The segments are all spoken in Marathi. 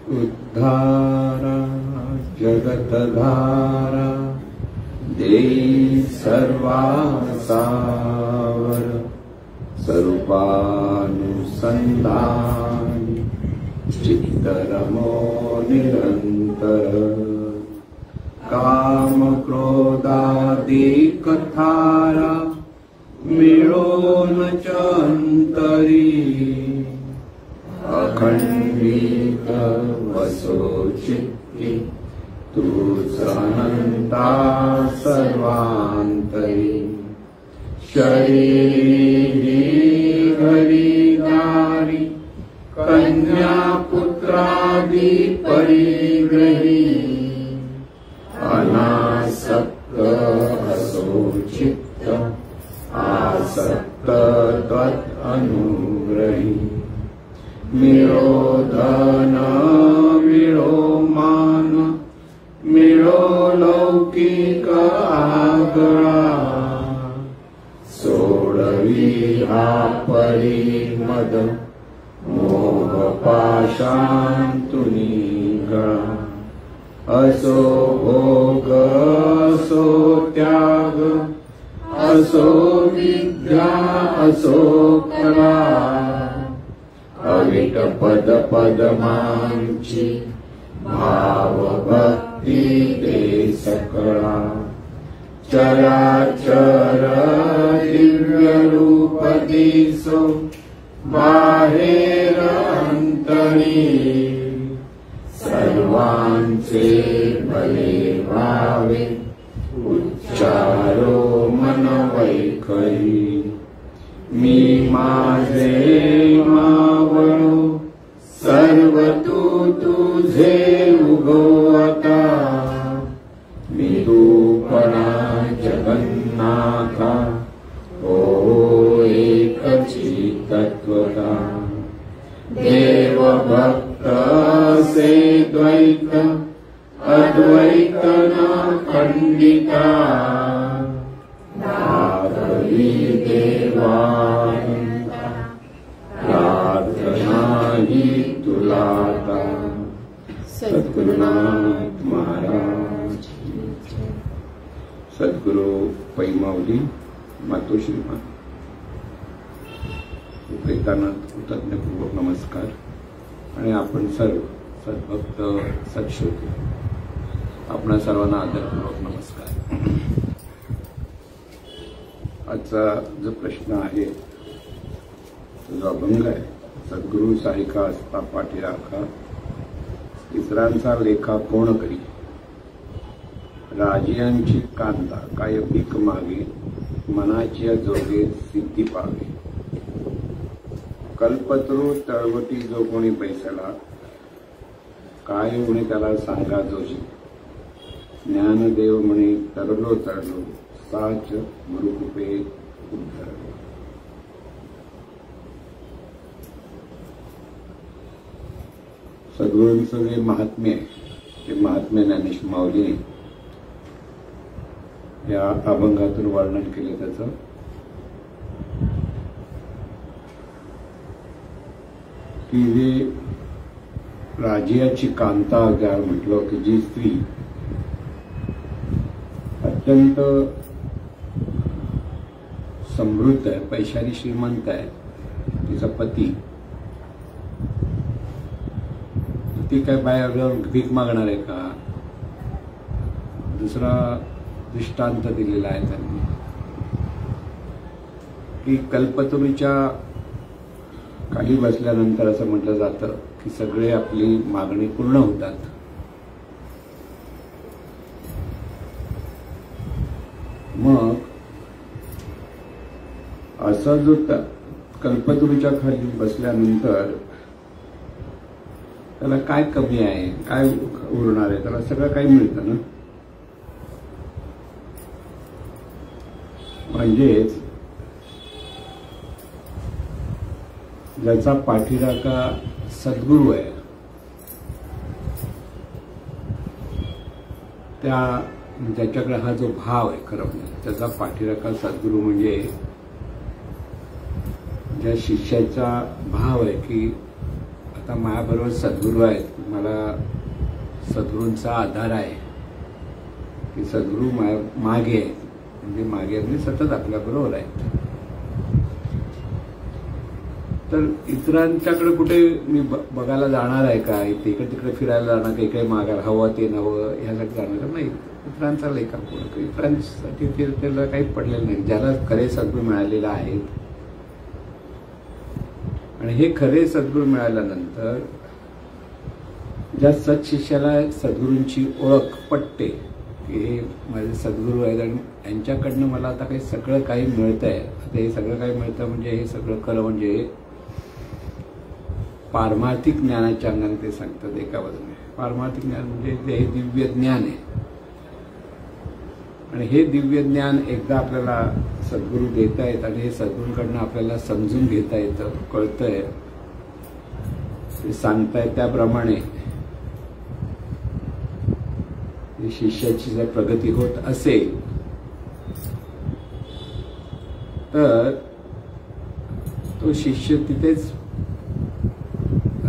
उद्धारा जगतधारा देई सर्वासावर स्वरूपानुसंधान चित्तरमो निरंतर काम क्रोधादिकथारा मिळून चंतरी अखंडित वसो चित्ती तूच अनंता सर्वांतरी शरीरी हरिदारी कन्या पुत्रादि परिग्रही अनासक्त असो चित्त आसक्त त्वत् अनुग्रही मिळो धन मिळो मान मिळो लौकिक आगळा सोडवी हा परिमद मोह पाशांतुनी गळा असो भोग असो त्याग असो विद्या असो कला अविट पद पदमांची भाव भक्ती ते सकळा चराचर दिव्य रूप दिसो बाहेर अंतरी सर्वांचे भले व्हावे उच्चारो मन वैखरी मी माझे मावळो सर्व तू तुझे उगवता मी तूपणा जगन्नाथा हो एकची तत्वता देव भक्त से द्वैत अद्वैत न खंडिता दादरी देवानंता प्रार्थना ही तुलाता सद्गुरुनाथ महाराज सद्गुरु पैमावली मातोश्रीमान उपैताना कृतज्ञपूर्वक नमस्कार आणि आपण सर्व सद्भक्त सत्श्रोते आपणा सर्वांना आदरपूर्वक नमस्कार। आजचा जो प्रश्न आहे जो अभंग आहे सद्गुरु सारिका असता पाठीराखा इतरांचा लेखा कोण करी राजियांची कांता काय भीक मागे मनाची जोगे सिद्धी पावे कल्पतरू तळवटी जो कोणी पैशाला काय म्हणे त्याला सांगा जोशी ज्ञानदेव म्हणे तरलो तरलो साच गुरुकृपे उद्धरलो। सद्गुरूंचं जे महात्म्य आहे ते महात्म्य ज्ञानेश माऊली या अभंगातून वर्णन केले त्याचं की जे राजियाची कांता ज्या म्हटलं की जी स्त्री अत्यंत समृद्ध आहे पैशाने श्रीमंत आहे तिचा पती ती काय बाहेर भीक मागणार आहे का दुसरा दृष्टांत दिलेला आहे त्यांनी की कल्पतरूच्या खाली बसल्यानंतर असं म्हटलं जातं की सगळे आपली मागणी पूर्ण होतात। मग असा जो कल्पतरूच्या खाली बसल्यानंतर त्याला काय कमी आहे काय उरणार आहे त्याला सगळं काही मिळतं ना। म्हणजेच ज्याचा पाठीराखा सद्गुरू आहे त्या ज्याच्याकडे हा जो भाव आहे खरं म्हणजे त्याचा पाठीराखा सद्गुरू म्हणजे ज्या शिष्याचा भाव आहे की आता माझ्याबरोबर सद्गुरू आहेत मला सद्गुरूंचा आधार आहे की सद्गुरू मागे आहेत, म्हणजे मागे म्हणजे सतत आपल्याबरोबर आहेत. तर इतरांच्याकडे कुठे मी बघायला जाणार आहे का, इकडे तिकडे फिरायला जाणार, काही काही मागायला हवं ते नवं ह्यासाठी जाणार नाही. इतरांचा लेखा कोण, इतरांसाठी त्याला काही पडलेलं नाही. ज्याला खरे सद्गुरू मिळालेले आहेत आणि हे खरे सद्गुरू मिळाल्यानंतर ज्या सत्शिष्याला सद्गुरूंची ओळख पटते की हे माझे सद्गुरू आहेत आणि यांच्याकडनं मला आता काही सगळं काही मिळतंय. आता हे सगळं काही मिळतं म्हणजे हे सगळं खरं म्हणजे पारमार्थिक ज्ञानाच्या अंगाने ते सांगतात. एका बाजूने पारमार्थिक ज्ञान म्हणजे हे दिव्य ज्ञान आहे आणि हे दिव्य ज्ञान एकदा आपल्याला सद्गुरू देता येत आणि हे सद्गुरूंकडनं आपल्याला समजून घेता येतं, कळतंय, ते सांगतायत त्याप्रमाणे शिष्याची जर प्रगती होत असेल तर तो शिष्य तिथेच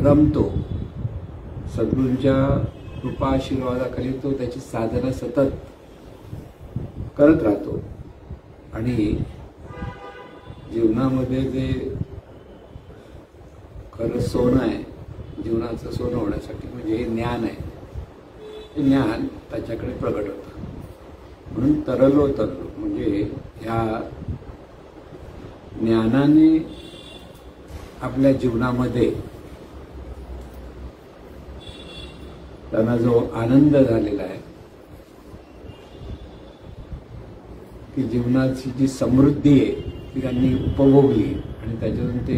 रमतो. सद्गुरूंच्या कृपा आशीर्वादाखाली तो त्याची साधना सतत करत राहतो आणि जीवनामध्ये जे खरं सोनं आहे, जीवनाचं सोनं होण्यासाठी म्हणजे हे ज्ञान आहे, ते ज्ञान त्याच्याकडे प्रगट होतं. म्हणून तरलो म्हणजे ह्या ज्ञानाने आपल्या जीवनामध्ये त्यांना जो आनंद झालेला आहे की जीवनाची जी समृद्धी आहे ती त्यांनी उपभोगली आणि त्याच्यातून ते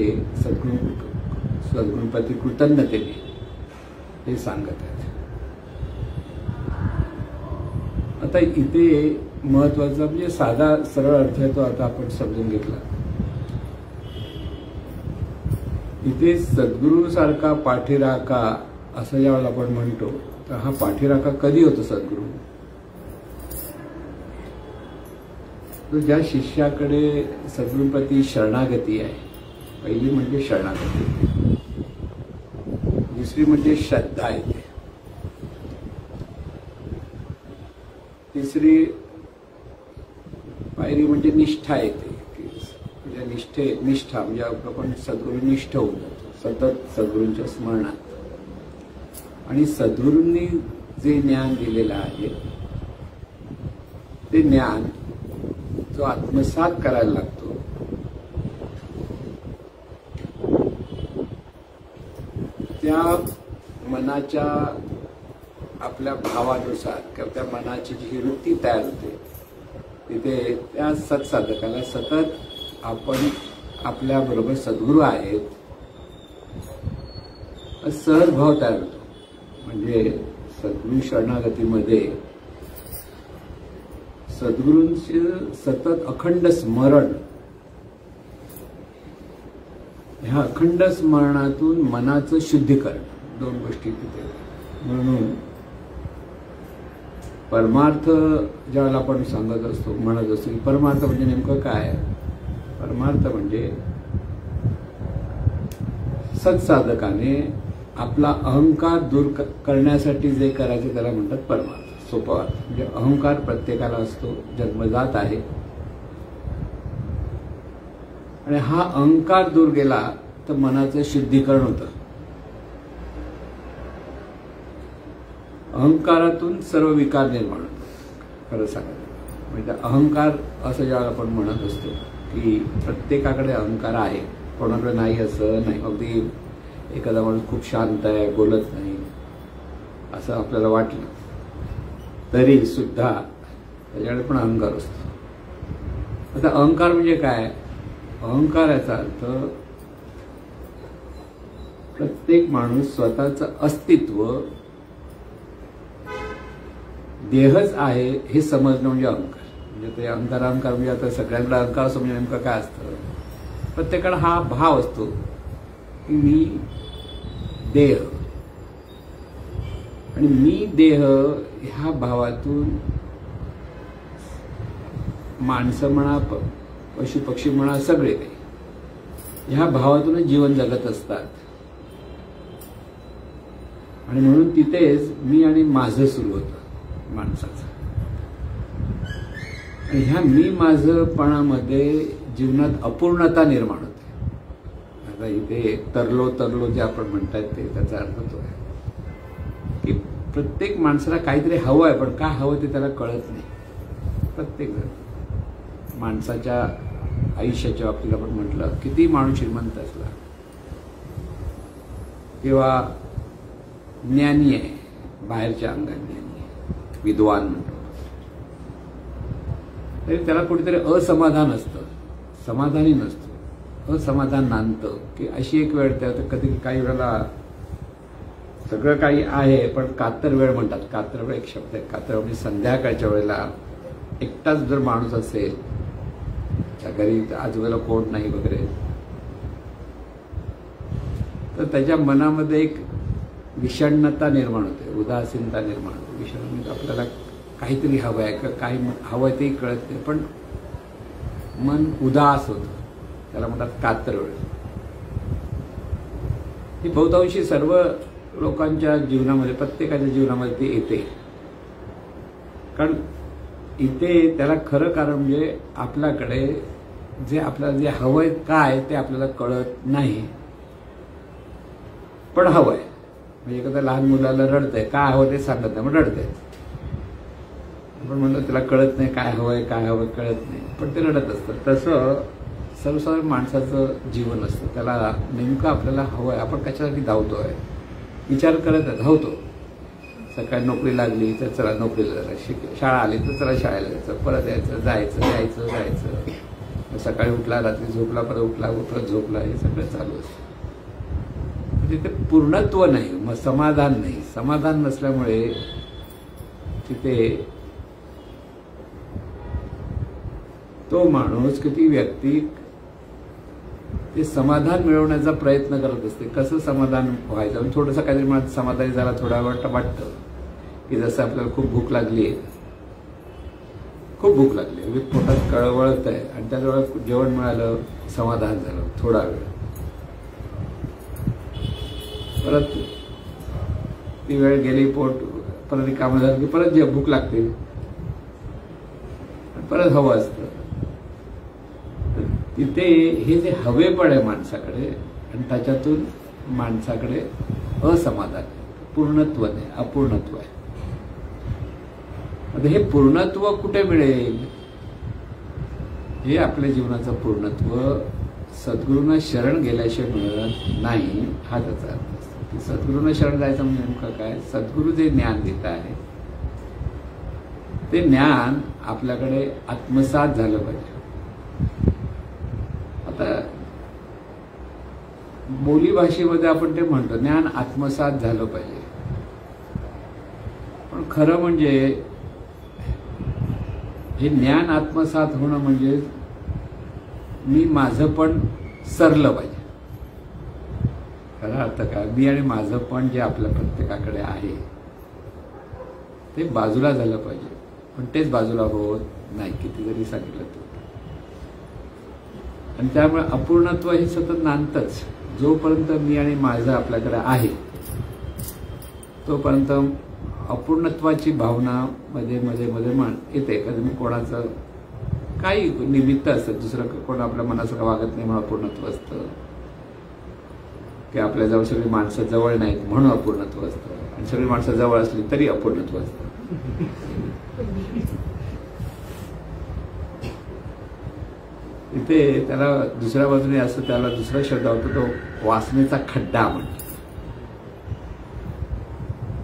सद्गुरूंप्रती कृतज्ञतेने हे सांगत आहेत. आता इथे महत्वाचा म्हणजे साधा सरळ अर्थ आहे तो आता आपण समजून घेतला. इथे सद्गुरूसारखा पाठीराखा असं ज्यावेळेला आपण म्हणतो तर हा पाठीराखा कधी होतो सद्गुरू? तर ज्या शिष्याकडे सद्गुरूंप्रती शरणागती आहे, पहिली म्हणजे शरणागती, दुसरी म्हणजे श्रद्धा येते, तिसरी पायरी म्हणजे निष्ठा येते. म्हणजे निष्ठा म्हणजे आपण सद्गुरू निष्ठ होऊन जातो सतत सद्गुरूंच्या स्मरणात. आणि सद्गुरूंनी जे ज्ञान दिलेलं आहे ते ज्ञान जो आत्मसात करायला लागतो त्या मनाच्या आपल्या भावानुसार किंवा त्या मनाची जी वृत्ती तयार होते तिथे त्या सत्साधकाला सतत आपण आपल्या बरोबर सद्गुरू आहेत सहज भाव तयार होतो. म्हणजे सद्गुरू शरणागतीमध्ये सद्गुरूंचे सतत अखंड स्मरण, ह्या अखंड स्मरणातून मनाचं शुद्धीकरण, दोन गोष्टी तिथे. म्हणून परमार्थ ज्यावेळेला आपण सांगत असतो म्हणत असतो परमार्थ म्हणजे नेमकं काय? परमार्थ म्हणजे सत्साधकाने आपला अहंकार दूर करण्यासाठी जे करायचे त्याला म्हणतात परमार्थ. सोपा अर्थ म्हणजे अहंकार प्रत्येकाला असतो, जन्मजात आहे आणि हा अहंकार दूर गेला तर मनाचं शुद्धीकरण होतं. अहंकारातून सर्व विकार निर्माण होतात. खरं सांगायचं म्हणजे अहंकार असं ज्यावेळेला आपण म्हणत असतो की प्रत्येकाकडे अहंकार आहे, कोणाकडे नाही असं नाही. अगदी एखादा माणूस खूप शांत आहे, बोलत नाही असं आपल्याला वाटलं तरी सुद्धा त्याच्याकडे पण अहंकार असतो. आता अहंकार म्हणजे काय? अहंकार याचा अर्थ प्रत्येक माणूस स्वतःचं अस्तित्व देहच आहे हे समजणं म्हणजे अहंकार. म्हणजे ते अहंकार म्हणजे आता सगळ्यांकडे अहंकार असं म्हणजे नेमकं काय असतं? प्रत्येकाला हा भाव असतो की मी देह आणि मी देह ह्या भावातून माणसं म्हणा पशु पक्षी म्हणा सगळे काही ह्या भावातूनच जीवन जगत असतात. आणि म्हणून तिथेच मी आणि माझं सुरू होतं माणसाचं. आणि ह्या मी माझपणामध्ये जीवनात अपूर्णता निर्माण होते. आता इथे तरलो जे आपण म्हणतात ते त्याचा अर्थ तो आहे की प्रत्येक माणसाला काहीतरी हवं आहे, पण काय हवं ते त्याला कळत नाही. प्रत्येक जण माणसाच्या आयुष्याच्या बाबतीत आपण म्हटलं, किती माणूस श्रीमंत असला किंवा ज्ञानी आहे, बाहेरच्या अंगात ज्ञानी आहे, विद्वान म्हणतो, तरी त्याला कुठेतरी असमाधान असतं, समाधानी नसतं, असमाधान नांदतं. की अशी एक वेळ त्या कधी काही वेळेला सगळं काही आहे पण कातर वेळ म्हणतात. कातर वेळ एक शब्द आहे. कातर म्हणजे संध्याकाळच्या वेळेला एकटाच जर माणूस असेल, त्या घरी आजूबाजूला कोण नाही वगैरे, तर त्याच्या मनामध्ये एक विषण्णता निर्माण होते, उदासीनता निर्माण होते. विषण म्हणजे आपल्याला काहीतरी हवं आहे, का काही हवं आहे तेही कळत नाही, पण मन उदास होतं. त्याला म्हणतात कातर वेळ. ही बहुतांशी सर्व लोकांच्या जीवनामध्ये, प्रत्येकाच्या जीवनामध्ये ती येते. कारण इथे त्याला खरं कारण म्हणजे आपल्याकडे आपल्याला जे हवंय काय ते आपल्याला कळत नाही, पण हवंय. म्हणजे एखाद्या लहान मुलाला रडतंय, काय हवं ते सांगत नाही, मग रडतंय. आपण म्हणतो त्याला कळत नाही काय हवंय कळत नाही, पण ते रडत असतं. तसं सर्वसाधारण माणसाचं जीवन असतं. त्याला नेमकं आपल्याला हवंय, आपण कशासाठी धावतोय, विचार करत धावतो. सकाळी नोकरी लागली तर चला नोकरीला जायचं, शाळा आली तर चला शाळेला जायचं, परत यायचं. सकाळी उठला, रात्री झोपला, परत उठला, परत झोपला, हे सगळं चालू असतं. म्हणजे ते पूर्णत्व नाही, मग समाधान नाही. समाधान नसल्यामुळे तिथे तो माणूस किती व्यक्ती ते समाधान मिळवण्याचा प्रयत्न करत असते. कसं समाधान व्हायचं, थोडंसं काहीतरी मला समाधानी झाला, थोडा वेळ वाटतं की जसं आपल्याला खूप भूक लागली आहे, म्हणजे पोटात कळवळत आहे आणि त्याजवळ जेवण मिळालं, समाधान झालं थोडा वेळ. परत ती वेळ गेली, पोट परत रिकामं झालं की परत जे भूक लागते, परत हवं असतं. तिथे हे जे हवेपण आहे माणसाकडे, आणि त्याच्यातून माणसाकडे असमाधान, पूर्णत्व नाही, अपूर्णत्व आहे. आता हे पूर्णत्व कुठे मिळेल? हे आपल्या जीवनाचं पूर्णत्व सद्गुरूंना शरण गेल्याशिवाय मिळत नाही, हा त्याचा अर्थ असतो. सद्गुरूंना शरण जायचं म्हणजे नेमकं काय? सद्गुरू जे ज्ञान देत आहे ते ज्ञान आपल्याकडे आत्मसात झालं पाहिजे. आता बोलीभाषेमध्ये आपण ते म्हणतो ज्ञान आत्मसात झालं पाहिजे, पण खरं म्हणजे हे ज्ञान आत्मसात होणं म्हणजे मी माझं पण सरलं पाहिजे. खरा अर्थ काय? मी आणि माझं पण जे आपल्या प्रत्येकाकडे आहे ते बाजूला झालं पाहिजे, पण तेच बाजूला होत नाही, किती जरी सांगितलं तर. आणि त्यामुळे अपूर्णत्व हे सतत नांदतच. जोपर्यंत मी आणि माझं आपल्याकडे आहे तोपर्यंत अपूर्णत्वाची भावना मध्ये येते. कधी मी कोणाचं काही निमित्त असतं, दुसरं कोण आपल्या मनासारखं वागत नाही म्हणून अपूर्णत्व असतं, की आपल्याजवळ सगळी माणसं जवळ नाहीत म्हणून अपूर्णत्व असतं, आणि सगळी माणसं जवळ असली तरी अपूर्णत्व असतं. इथे त्याला दुसऱ्या बाजूने असं त्याला दुसरा शब्द होतो, तो वासनेचा खड्डा म्हणतो.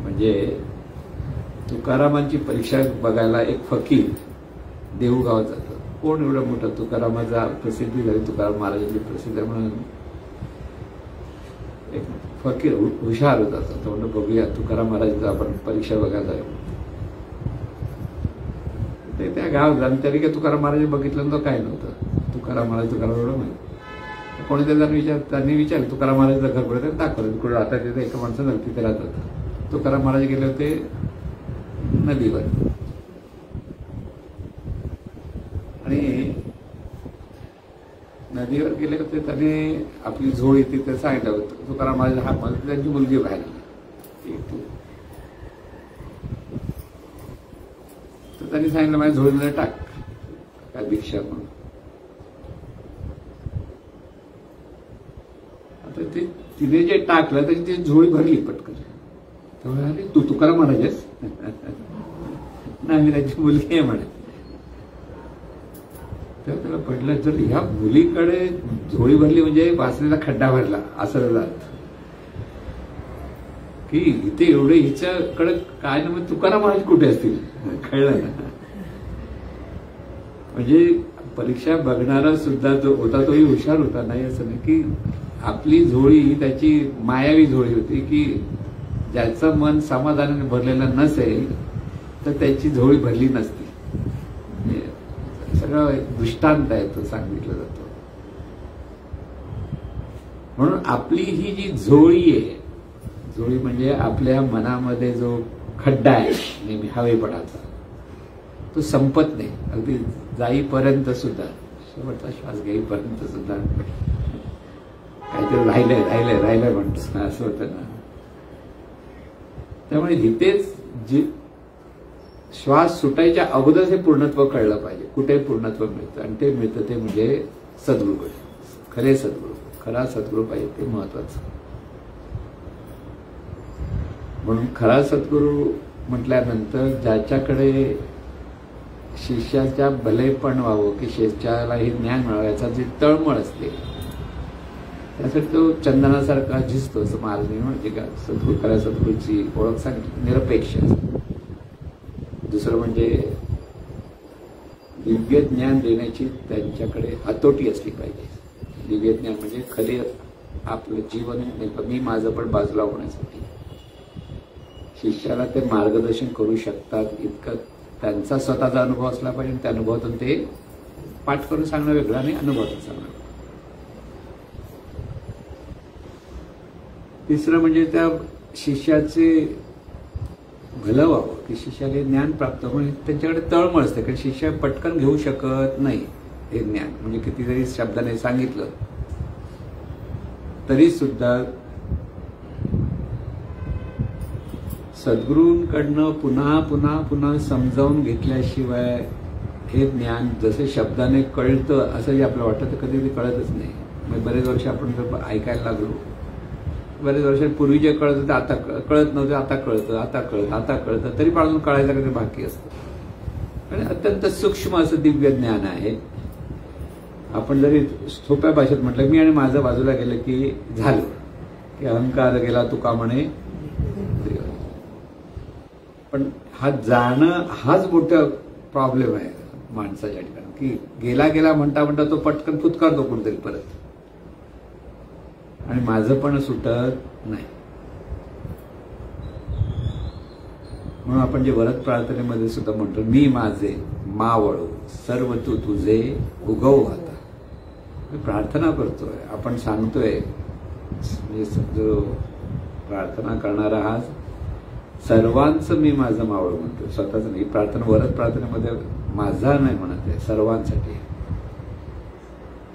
म्हणजे तुकारामांची परीक्षा बघायला एक फकीर देऊगाव जातो. कोण एवढं मोठं, तुकारामाचा प्रसिद्धी झाली, तुकाराम महाराजांची प्रसिद्ध म्हणून एक फकीर हुशार होता. तो म्हणतो बघूया तुकाराम महाराजांचा आपण परीक्षा बघायला जाऊ. ते त्या गावात जाऊन तरी काय तुकाराम महाराज बघितलं तर काय नव्हतं. तुकाराम महाराज एवढं माहिती. कोणी त्यांनी विचारलं तुकाराम महाराजांचं घर कुठे, दाखवलं कुठं राहतात. तिथे एका माणसानं तिथे राहतात. तुकाराम महाराज गेले होते नदीवर, आणि नदीवर गेले होते. त्याने आपली झोळी तिथे सांगितलं होतं. तुकाराम महाराज हा त्यांची मुलगी बाहेर आली. तर त्यांनी सांगितलं माझ्या झोळीमध्ये टाक, काय भिक्षा म्हणून. आता ते तिने जे टाकलं त्याची ती झोळी भरली पटकन. तेव्हा अरे तू तुकाराम म्हणायचेस? नाही, मी त्याची मुलगी आहे म्हणे. तेव्हा त्याला पडलं जर ह्या मुलीकडे झोळी भरली म्हणजे वासनेला खड्डा भरला असं जात की इथे एवढे हिच्याकडे काय ना, मग तुकाराम महाराज कुठे असतील, कळलं ना. म्हणजे परीक्षा बघणारा सुद्धा जो होता तोही हुशार होता, नाही असं नाही. की आपली झोळी ही त्याची मायावी झोळी होती की ज्याचं मन समाधानाने भरलेलं नसेल तर त्याची झोळी भरली नसती. सगळं दृष्टांत आहे तो सांगितलं जातो. म्हणून आपली ही जी झोळी आहे, झोळी म्हणजे आपल्या मनामध्ये जो खड्डा आहे नेहमी हवेपणाचा, तो संपत नाही. अगदी जाईपर्यंत सुद्धा, शेवटचा श्वास घेईपर्यंत सुद्धा काहीतरी राहिलंय म्हणतो असं होतं ना. त्यामुळे इथेच जी श्वास सुटायच्या अगोदर हे पूर्णत्व कळलं पाहिजे, कुठे पूर्णत्व मिळतं. आणि ते मिळतं ते म्हणजे सद्गुरूकडे. खरे सद्गुरू, खरा सद्गुरू पाहिजे, ते महत्वाचं. म्हणून खरा सद्गुरू म्हटल्यानंतर ज्याच्याकडे शिष्याच्या भलेपण व्हावं की शिष्याला हे ज्ञान मिळावं याचा जी तळमळ असते, त्यासाठी तो चंदनासारखा झिजतो असं महाराजांनी म्हणजे का सद्गुरू, खऱ्या सद्गुरूची ओळख सांगितली निरपेक्ष. दुसरं म्हणजे दिव्य ज्ञान देण्याची त्यांच्याकडे हातोटी असली पाहिजे. दिव्य ज्ञान म्हणजे खरे आपलं जीवन मी माझं पण बाजूला होण्यासाठी शिष्याला ते मार्गदर्शन करू शकतात इतकं त्यांचा स्वतःचा अनुभव असला पाहिजे. त्या अनुभवातून ते पाठ करून सांगणं वेगळं आणि अनुभवातून सांगणं. तिसरं म्हणजे त्या शिष्याचे भलं व्हावं की शिष्याला ज्ञान प्राप्त होईल. त्यांच्याकडे तळमळ असते कारण शिष्य पटकन घेऊ शकत नाही हे ज्ञान. म्हणजे किती जरी शब्दाने सांगितलं तरी सुद्धा सद्गुरूंकडनं पुन्हा पुन्हा पुन्हा समजावून घेतल्याशिवाय हे ज्ञान जसे शब्दाने कळतं असंही आपल्याला वाटतं तर कधी कळतच नाही. मग बरेच वर्ष आपण जर ऐकायला लागलो, बरेच वर्षांपूर्वी जे कळत होतं आता कळत नव्हतं, आता कळतं, आता कळतं, तरी पण अजून कळायचं कधी बाकी असतं. आणि अत्यंत सूक्ष्म असं दिव्य ज्ञान आहे. आपण जरी सोप्या भाषेत म्हटलं मी आणि माझं बाजूला गेलं की झालं की अहंकार गेला तुका म्हणे. पण हा जाणं हाच मोठा प्रॉब्लेम आहे माणसाच्या ठिकाणी की गेला म्हणता तो पटकन फुतकारतो कुठेतरी परत आणि माझं पण सुटत नाही. म्हणून आपण जे वरद प्रार्थनेमध्ये सुद्धा म्हणतो मी माझे मावळू सर्व तू तुझे उगव आता. प्रार्थना करतोय, आपण सांगतोय, जो प्रार्थना करणारा हा सर्वांचं मी माझं मावळू म्हणतोय, स्वतःच नाही. प्रार्थना वरद प्रार्थनेमध्ये माझा नाही म्हणत आहे, सर्वांसाठी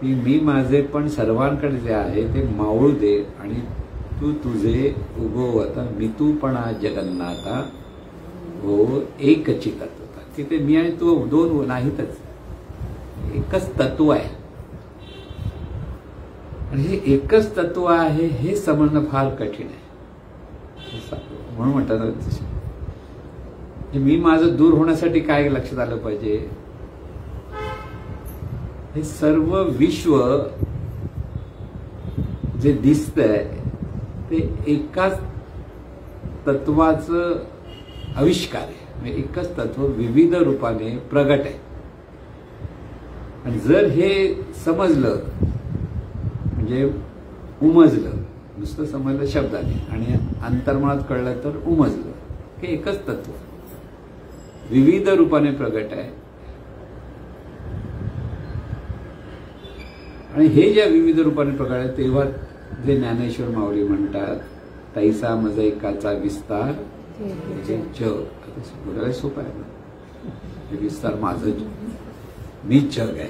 की मी माझे पण सर्वांकडे जे आहे ते मावळू दे आणि तू तुझे उगव आता मी तू पण जगन्नाथा हो एक चिकत होता. की ते मी आणि तू दोन नाहीतच, एकच तत्व आहे. आणि हे एकच तत्व आहे हे समजणं फार कठीण आहे. म्हणून म्हणतात मी माझं दूर होण्यासाठी काय लक्षात आलं पाहिजे, हे सर्व विश्व जे दिसतंय ते एकाच तत्वाचं आविष्कार आहे. म्हणजे एकच तत्व विविध रूपाने प्रगट आहे. आणि जर हे समजलं म्हणजे उमजलं, नुसतं समजलं शब्दाने आणि अंतर्मनात कळलं तर उमजलं की एकच तत्व विविध रूपाने प्रगट आहे. आणि हे ज्या विविध रूपाने प्रगट आहे तेव्हा जे ज्ञानेश्वर माऊली म्हणतात तैसा मज एकाचा विस्तार जग. बोलायला सोपं आहे ना, विस्तार माझं मी जग आहे.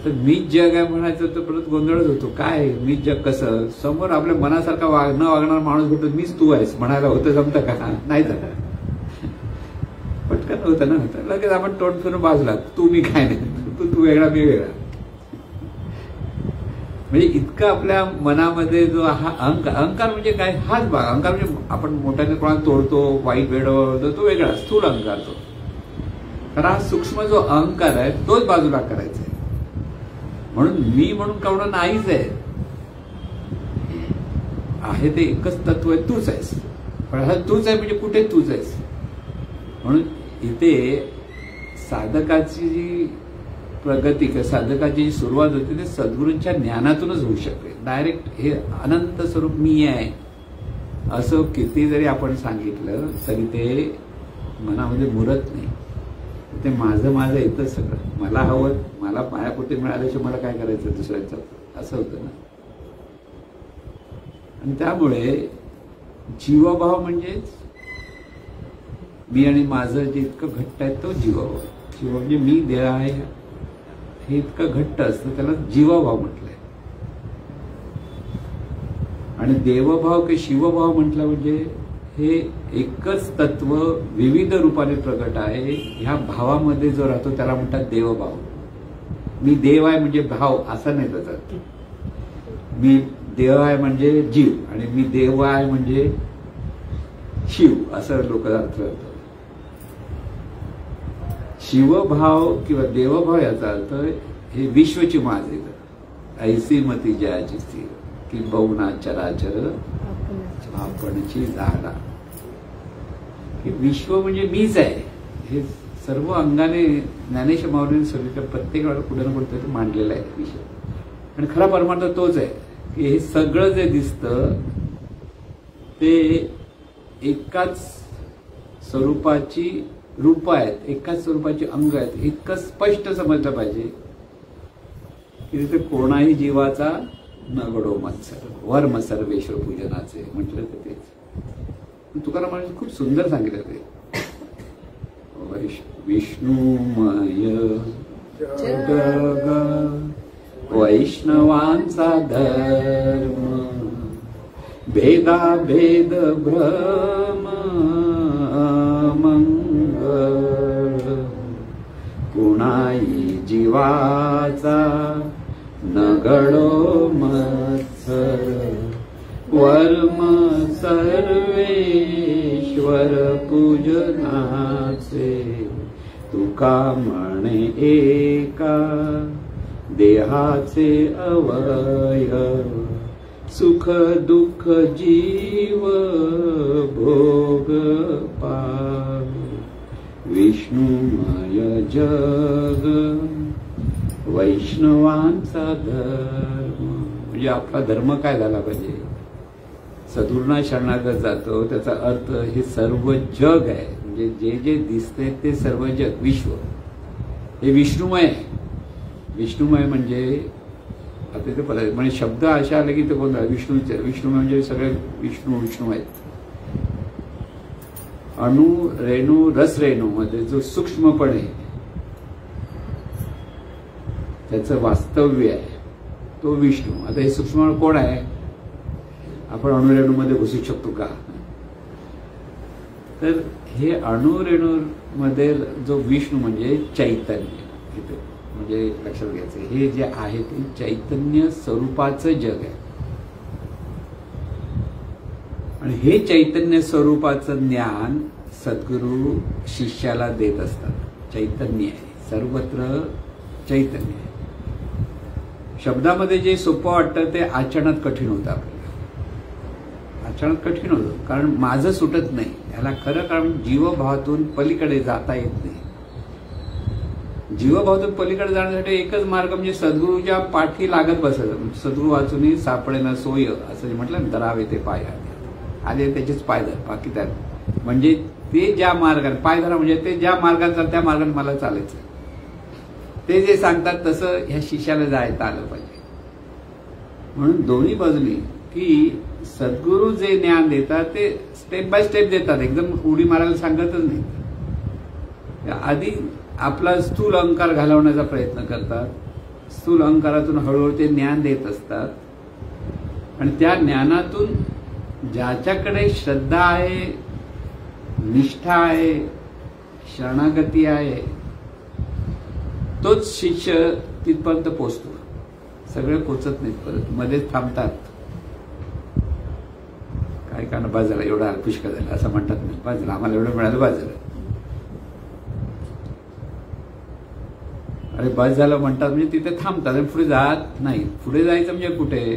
तर मीच जग आहे म्हणायचं तर परत गोंधळच होतो. काय मीच जग कसं? समोर आपल्या मनासारखा न वागणारा माणूस भेटतो, मीच तू आहेस म्हणायला होतं, जमतं का? नाही झालं, पटकन होतं ना. लगेच आपण तोंड फिरून बाजूला, तू मी काय नाही, तू वेगळा मी वेगळा. म्हणजे इतकं आपल्या मनामध्ये जो हा अहंकार म्हणजे काय? हाच भाग. अहंकार म्हणजे आपण मोठ्याने कोणाला तोडतो, वाईट वेळवतो, तो वेगळा स्थूल अहंकार तो. तर हा सूक्ष्म जो अहंकार आहे तोच बाजूला करायचा आहे. म्हणून मी म्हणून कवणं नाहीच आहे ते एकच तत्व आहे, तूच आहेस. पण हा तूच आहे म्हणजे कुठे तूच आहेस. म्हणून इथे साधकाची जी प्रगती किंवा साधकाची जी सुरुवात होती ते सद्गुरूंच्या ज्ञानातूनच होऊ शकते. डायरेक्ट हे अनंत स्वरूप मी आहे असं किती जरी आपण सांगितलं तरी ते मनामध्ये मुरत नाही. ते माझं येतच सगळं. मला हवं, मला पायापोटी मिळाल्याशिवाय मला काय करायचं दुसऱ्यांचं, असं होतं ना. आणि त्यामुळे जीवभाव म्हणजेच मी आणि माझं जे इतकं घट्ट आहे तो जीवभाव. जीव म्हणजे मी देह आहे हे इतकं घट्ट असतं, त्याला जीवभाव म्हटलंय. आणि देवभाव की शिवभाव म्हटलं म्हणजे हे एकच तत्व विविध रूपाने प्रगट आहे. ह्या भावामध्ये जो राहतो त्याला म्हणतात देवभाव. मी देव आहे म्हणजे भाव असं नाही त्याचा. मी देव आहे म्हणजे जीव आणि मी देव आहे म्हणजे शिव असं लोक अर्थ करतात. शिवभाव किंवा देवभाव याचा अर्थ हे विश्वची माज येतं. ऐसी मती जयाची स्थिर की बहुना चराचर आपणची जागा. हे विश्व म्हणजे मीच आहे हे सर्व अंगाने ज्ञानेश्वर माऊलींनी सगळीकडे प्रत्येक वेळेला कुठे ना कुठे मांडलेलं आहे विषय. आणि खरा परमार्थ तोच आहे की हे सगळं जे दिसतं ते एकाच स्वरूपाची रूप आहेत, एकाच स्वरूपाची अंग आहेत. इतकं स्पष्ट समजलं पाहिजे की तिथे कोणाही जीवाचा न घडो मत्सर वर्म सर्वेश्वर पूजनाचे म्हटलं तर तेच. तुकाराम महाराज खूप सुंदर सांगितलं ते. विष्णुमय जग वैष्णवांचा धर्म भेदाभेद भ्रम मंगळ कुणाही जीवाचा न घडो मत्सर वर्म सर्वेश्वर पूजनाचे. तुका म्हणे एका देहाचे अवयव सुख दुःख जीव भोग पावे. विष्णुमय जग वैष्णवांचा धर्म. म्हणजे आपला धर्म काय झाला पाहिजे? सद्गुरूंना शरणागत जातो त्याचा अर्थ हे सर्व जग आहे. म्हणजे जे जे दिसते ते सर्व जग विश्व हे विष्णुमय आहे. विष्णुमय म्हणजे आता ते म्हणजे शब्द असे आले की ते कोण विष्णूचे. विष्णू म्हणजे सगळे विष्णू आहेत. अणु रेणू रस रेणू मध्ये जो सूक्ष्मपणे त्याचं वास्तव्य आहे तो विष्णू. आता हे सूक्ष्म कोण आहे? आपण अणुरेणूमध्ये घुसू शकतो का? तर हे अणुरेणूमध्ये जो विष्णू म्हणजे चैतन्य. म्हणजे लक्षात घ्यायचं हे जे आहे ते चैतन्य स्वरूपाचं जग आहे. आणि हे चैतन्य स्वरूपाचं ज्ञान सद्गुरू शिष्याला देत असतात. चैतन्य आहे, सर्वत्र चैतन्य आहे. शब्दामध्ये जे सोपं वाटतं ते आचरणात कठीण होतं. आपल्याला आचरणात कठीण होतं कारण माझं सुटत नाही. याला खरं कारण जीवभावातून पलीकडे जाता येत नाही. जीवभावातून पलीकडे जाण्यासाठी एकच मार्ग म्हणजे सद्गुरूच्या पाठी लागत बसायचं. सद्गुरू वाचून सापडे ना सोय असं म्हटलं ना, धरावे ते पाय आले त्याचेच पाय धर. बाकी त्या म्हणजे ते ज्या मार्गाने पाय धरा म्हणजे ते ज्या मार्गाने त्या मार्गाने मला चालायचं. ते जे सांगतात तसं ह्या शिष्याला जायचं आलं पाहिजे. म्हणून दोन्ही बाजूनी की सद्गुरू जे ज्ञान देतात ते स्टेप बाय स्टेप देतात. एकदम उडी मारायला सांगतच नाही. आधी आपला स्थूल अहंकार घालवण्याचा प्रयत्न करतात स्थूल अहंकारातून हळूहळू ते ज्ञान देत असतात. आणि त्या ज्ञानातून ज्याच्याकडे श्रद्धा आहे, निष्ठा आहे, शरणागती आहे, तोच शिष्य तिथपर्यंत पोचतो. सगळे पोचत नाहीत, परत मध्येच थांबतात. काय कारण बस झाला, एवढा पुष्कळ झाला असं म्हणतात नाही. बस झालं, आम्हाला एवढं मिळालं, बस झालं. अरे बस झालं म्हणतात म्हणजे तिथे थांबतात आणि पुढे जात नाही. पुढे जायचं म्हणजे कुठे,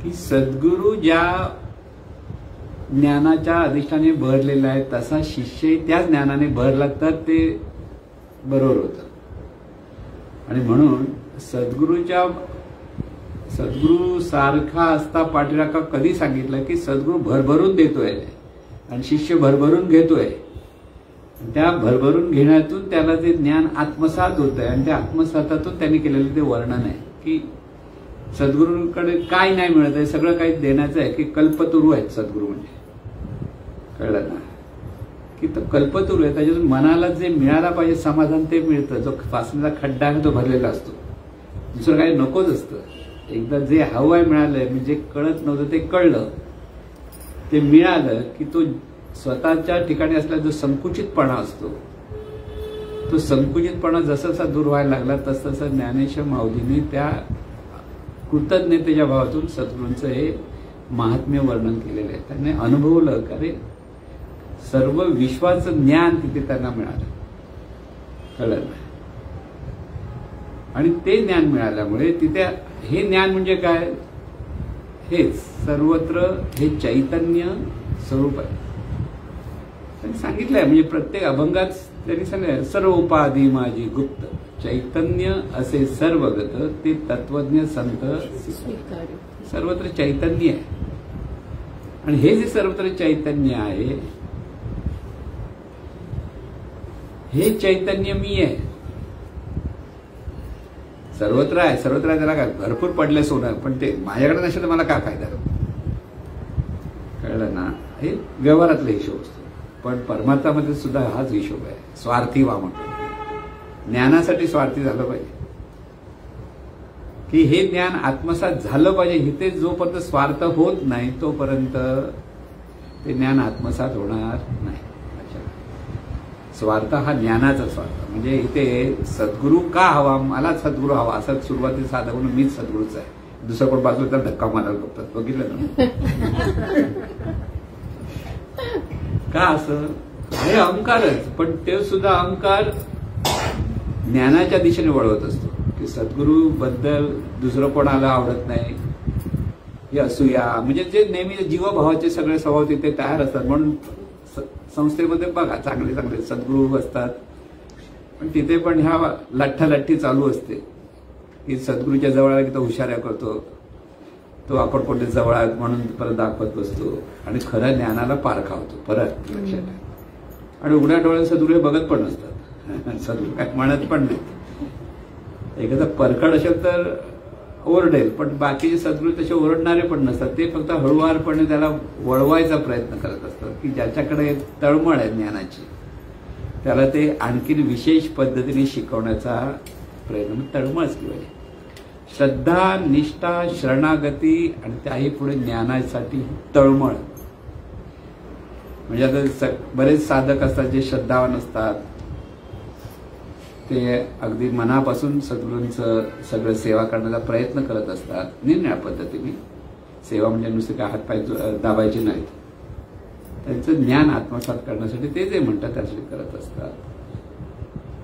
की सद्गुरू ज्या ज्ञानाच्या अधिष्ठाने भरलेला आहे तसा शिष्य त्या ज्ञानाने भरला तर ते बरोबर होतं. आणि म्हणून सद्गुरू सारखा असता पाठीराखा कधी सांगितलं की सद्गुरू भरभरून देतोय आणि शिष्य भरभरून घेतोय. त्या भरभरून घेण्यातून त्याला ते ज्ञान आत्मसात होत आहे. आणि त्या आत्मसातातून त्यांनी केलेलं ते वर्णन आहे की सद्गुरूंकडे काय नाही मिळत आहे, सगळं काही देण्याचं आहे. की कल्पतरू आहेत सद्गुरू म्हणजे, कळलं ना, की तो कल्पतरू आहे. त्याच्यातून मनाला जे मिळायला पाहिजे समाधान ते मिळतं. जो फासण्याचा खड्डा आहे तो भरलेला असतो, दुसरं काही नकोच असतं. एकदा जे हवं आहे मिळालंय, म्हणजे कळत नव्हतं ते कळलं, ते मिळालं की तो स्वतःच्या ठिकाणी असलेला जो संकुचितपणा असतो, तो संकुचितपणा जसा जसा दूर व्हायला लागला तसं तसं ज्ञानेश्वर माऊलींनी त्या कृतज्ञतेच्या भावातून सद्गुरूंचं हे महात्म्य वर्णन केलेलं आहे. त्यांनी अनुभवलं की अरे सर्व विश्वाचं ज्ञान तिथे त्यांना मिळालं, कळलं ना. आणि ते ज्ञान मिळाल्यामुळे तिथे हे ज्ञान म्हणजे काय, हेच सर्वत्र हे चैतन्य स्वरूप आहे. त्यांनी सांगितलंय, म्हणजे प्रत्येक अभंगात त्यांनी सांगितलं, सर्व उपाधी माझी गुप्त चैतन्य असे सर्वगत ते तत्वज्ञ संत सर्वत्र चैतन्य आहे. आणि हे जे सर्वत्र चैतन्य आहे, हे चैतन्य मी आहे. सर्वत्र आहे, सर्वत्र आहे, त्याला काय भरपूर पडले सोनं, पण ते माझ्याकडे नसेल तर मला काय फायदा, कळलं ना. हे व्यवहारातला हिशोब असतो. पण परमार्थामध्ये सुद्धा हाच हिशोब आहे. स्वार्थी व्हा म्हणतो, ज्ञानासाठी स्वार्थी झालं पाहिजे. की हे ज्ञान आत्मसात झालं पाहिजे. इथे जोपर्यंत स्वार्थ होत नाही तोपर्यंत ते ज्ञान आत्मसात होणार नाही. स्वार्थ हा ज्ञानाचा स्वार्थ. म्हणजे इथे सद्गुरू का हवा, मला सद्गुरू हवा असं सुरुवातीला साधा म्हणून मीच सद्गुरूच आहे, दुसरं कोण बाजूला तर धक्का मारायला बघतात, बघितलं ना. का असं, हे अहंकारच. पण ते सुद्धा अहंकार ज्ञानाच्या दिशेने वळवत असतो. की सद्गुरू बद्दल दुसरं कोणाला आवडत नाही, हे असूया, म्हणजे जे नेहमी जीवभावाचे सगळे स्वभाव तिथे तयार असतात. म्हणून संस्थेमध्ये बघा चांगले चांगले सद्गुरू असतात, पण तिथे पण ह्या लठ्ठालठ्ठी चालू असते. की सद्गुरूच्या जवळ आला की तो हुशाऱ्या करतो, तो आपण कोणते जवळ आहेत म्हणून परत दाखवत बसतो आणि खरं ज्ञानाला पारखावतो परत लक्षात. आणि उघड्या डोळ्यात सद्गुरू बघत पण नसतात, सद्गुरू काय म्हणत पण नाहीत. एखादा परखड असेल तर ओरडेल, पण बाकीचे सद्गुरू तसे ओरडणारे पण नसतात. ते फक्त हळूवारपणे त्याला वळवायचा प्रयत्न करत असतात. की ज्याच्याकडे तळमळ आहे ज्ञानाची त्याला ते आणखीन विशेष पद्धतीने शिकवण्याचा प्रयत्न, तळमळच किंवा श्रद्धा, निष्ठा, शरणागती आणि त्याही पुढे ज्ञानासाठी तळमळ. म्हणजे आता बरेच साधक असतात जे श्रद्धावान असतात, ते अगदी मनापासून सद्गुरूंचं सगळं सेवा करण्याचा प्रयत्न करत असतात निरनिळ्या पद्धतीने. सेवा म्हणजे नुसते काय हातपाय दाबायचे नाहीत, त्यांचं ज्ञान आत्मसात करण्यासाठी ते जे म्हणतात त्यासाठी करत असतात.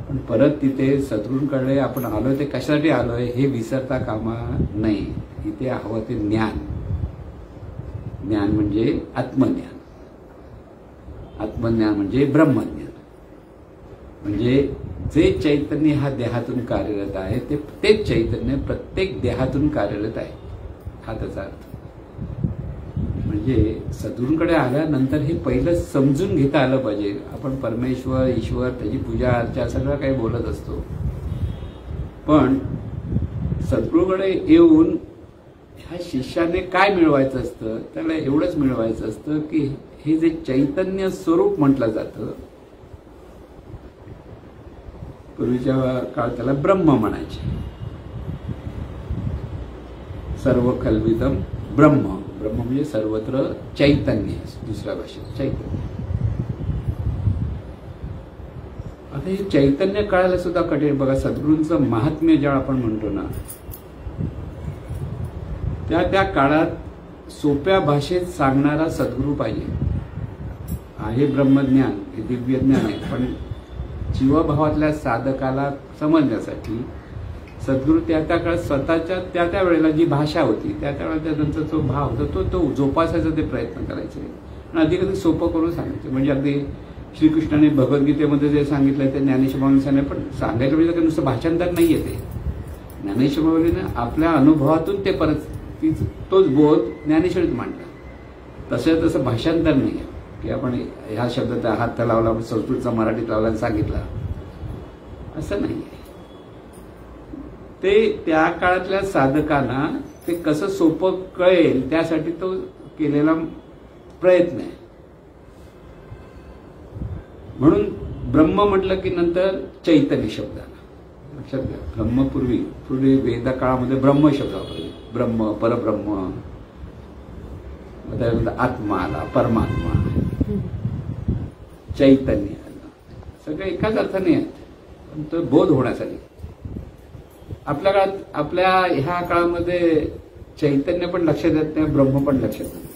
पण परत तिथे सद्गुरूंकडे आपण आलोय ते कशासाठी आलोय हे विसरता कामा नाही. इथे हवं ते ज्ञान. ज्ञान म्हणजे आत्मज्ञान, आत्मज्ञान म्हणजे ब्रह्मज्ञान. म्हणजे जे चैतन्य हा देहातून कार्यरत आहे तेच चैतन्य प्रत्येक देहातून कार्यरत आहे, हा त्याचा अर्थ. म्हणजे सद्गुरूंकडे आल्यानंतर हे पहिलं समजून घेता आलं पाहिजे. आपण परमेश्वर, ईश्वर, त्याची पूजा अर्चा सगळं काही बोलत असतो, पण सद्गुरूकडे येऊन ह्या शिष्याने काय मिळवायचं असतं, त्याला एवढंच मिळवायचं असतं की हे जे चैतन्य स्वरूप म्हटलं जातं, पूर्वीच्या काळात त्याला ब्रह्म म्हणायचे. सर्व खल्विदम ब्रह्म. ब्रह्म म्हणजे सर्वत्र चैतन्य, दुसऱ्या भाषेत चैतन्य. आता हे चैतन्य कळायला सुद्धा कठीण. बघा, सद्गुरूंचं महात्म्य जेव्हा आपण म्हणतो ना, त्या काळात सोप्या भाषेत सांगणारा सद्गुरू पाहिजे. आहे ब्रह्मज्ञान, हे दिव्य ज्ञान आहे, पण जीवभावातल्या साधकाला समजण्यासाठी सद्गुरू त्या काळात स्वतःच्या त्या वेळेला जी भाषा होती, त्या वेळेला त्यांचा जो भाव होता तो जोपासायचा ते प्रयत्न करायचे आणि अधिक अधिक सोपं करून सांगायचे. म्हणजे अगदी श्रीकृष्णाने भगवद्गीतेमध्ये जे सांगितलं ते ज्ञानेश्वरांनी पण सांगायचं म्हणजे काही नुसतं भाषांतर नाहीये. ते ज्ञानेश्वरांनी आपल्या अनुभवातून ते परत तोच बोध ज्ञानेश्वरीत मांडला. तसं भाषांतर नाही आहे की आपण ह्या शब्दाचा हात लावला, संस्कृतचा मराठीत लावला आणि सांगितला, असं नाही आहे. ते त्या काळातल्या साधकांना ते कसं सोपं कळेल त्यासाठी तो केलेला प्रयत्न आहे. म्हणून ब्रह्म म्हटलं की नंतर चैतन्य शब्द आला. लक्षात घ्या, ब्रह्मपूर्वी वेद काळामध्ये ब्रह्म शब्द वापरले. ब्रह्म, परब्रह्म, त्यानंतर आत्मा आला, परमात्मा, चैतन्य आलं. सगळं एकाच अर्थाने आहेत, पण तो बोध होण्यासाठी. आपल्या काळात, आपल्या ह्या काळामध्ये चैतन्य पण लक्षात येत नाही, ब्रह्म पण लक्षात येत नाही.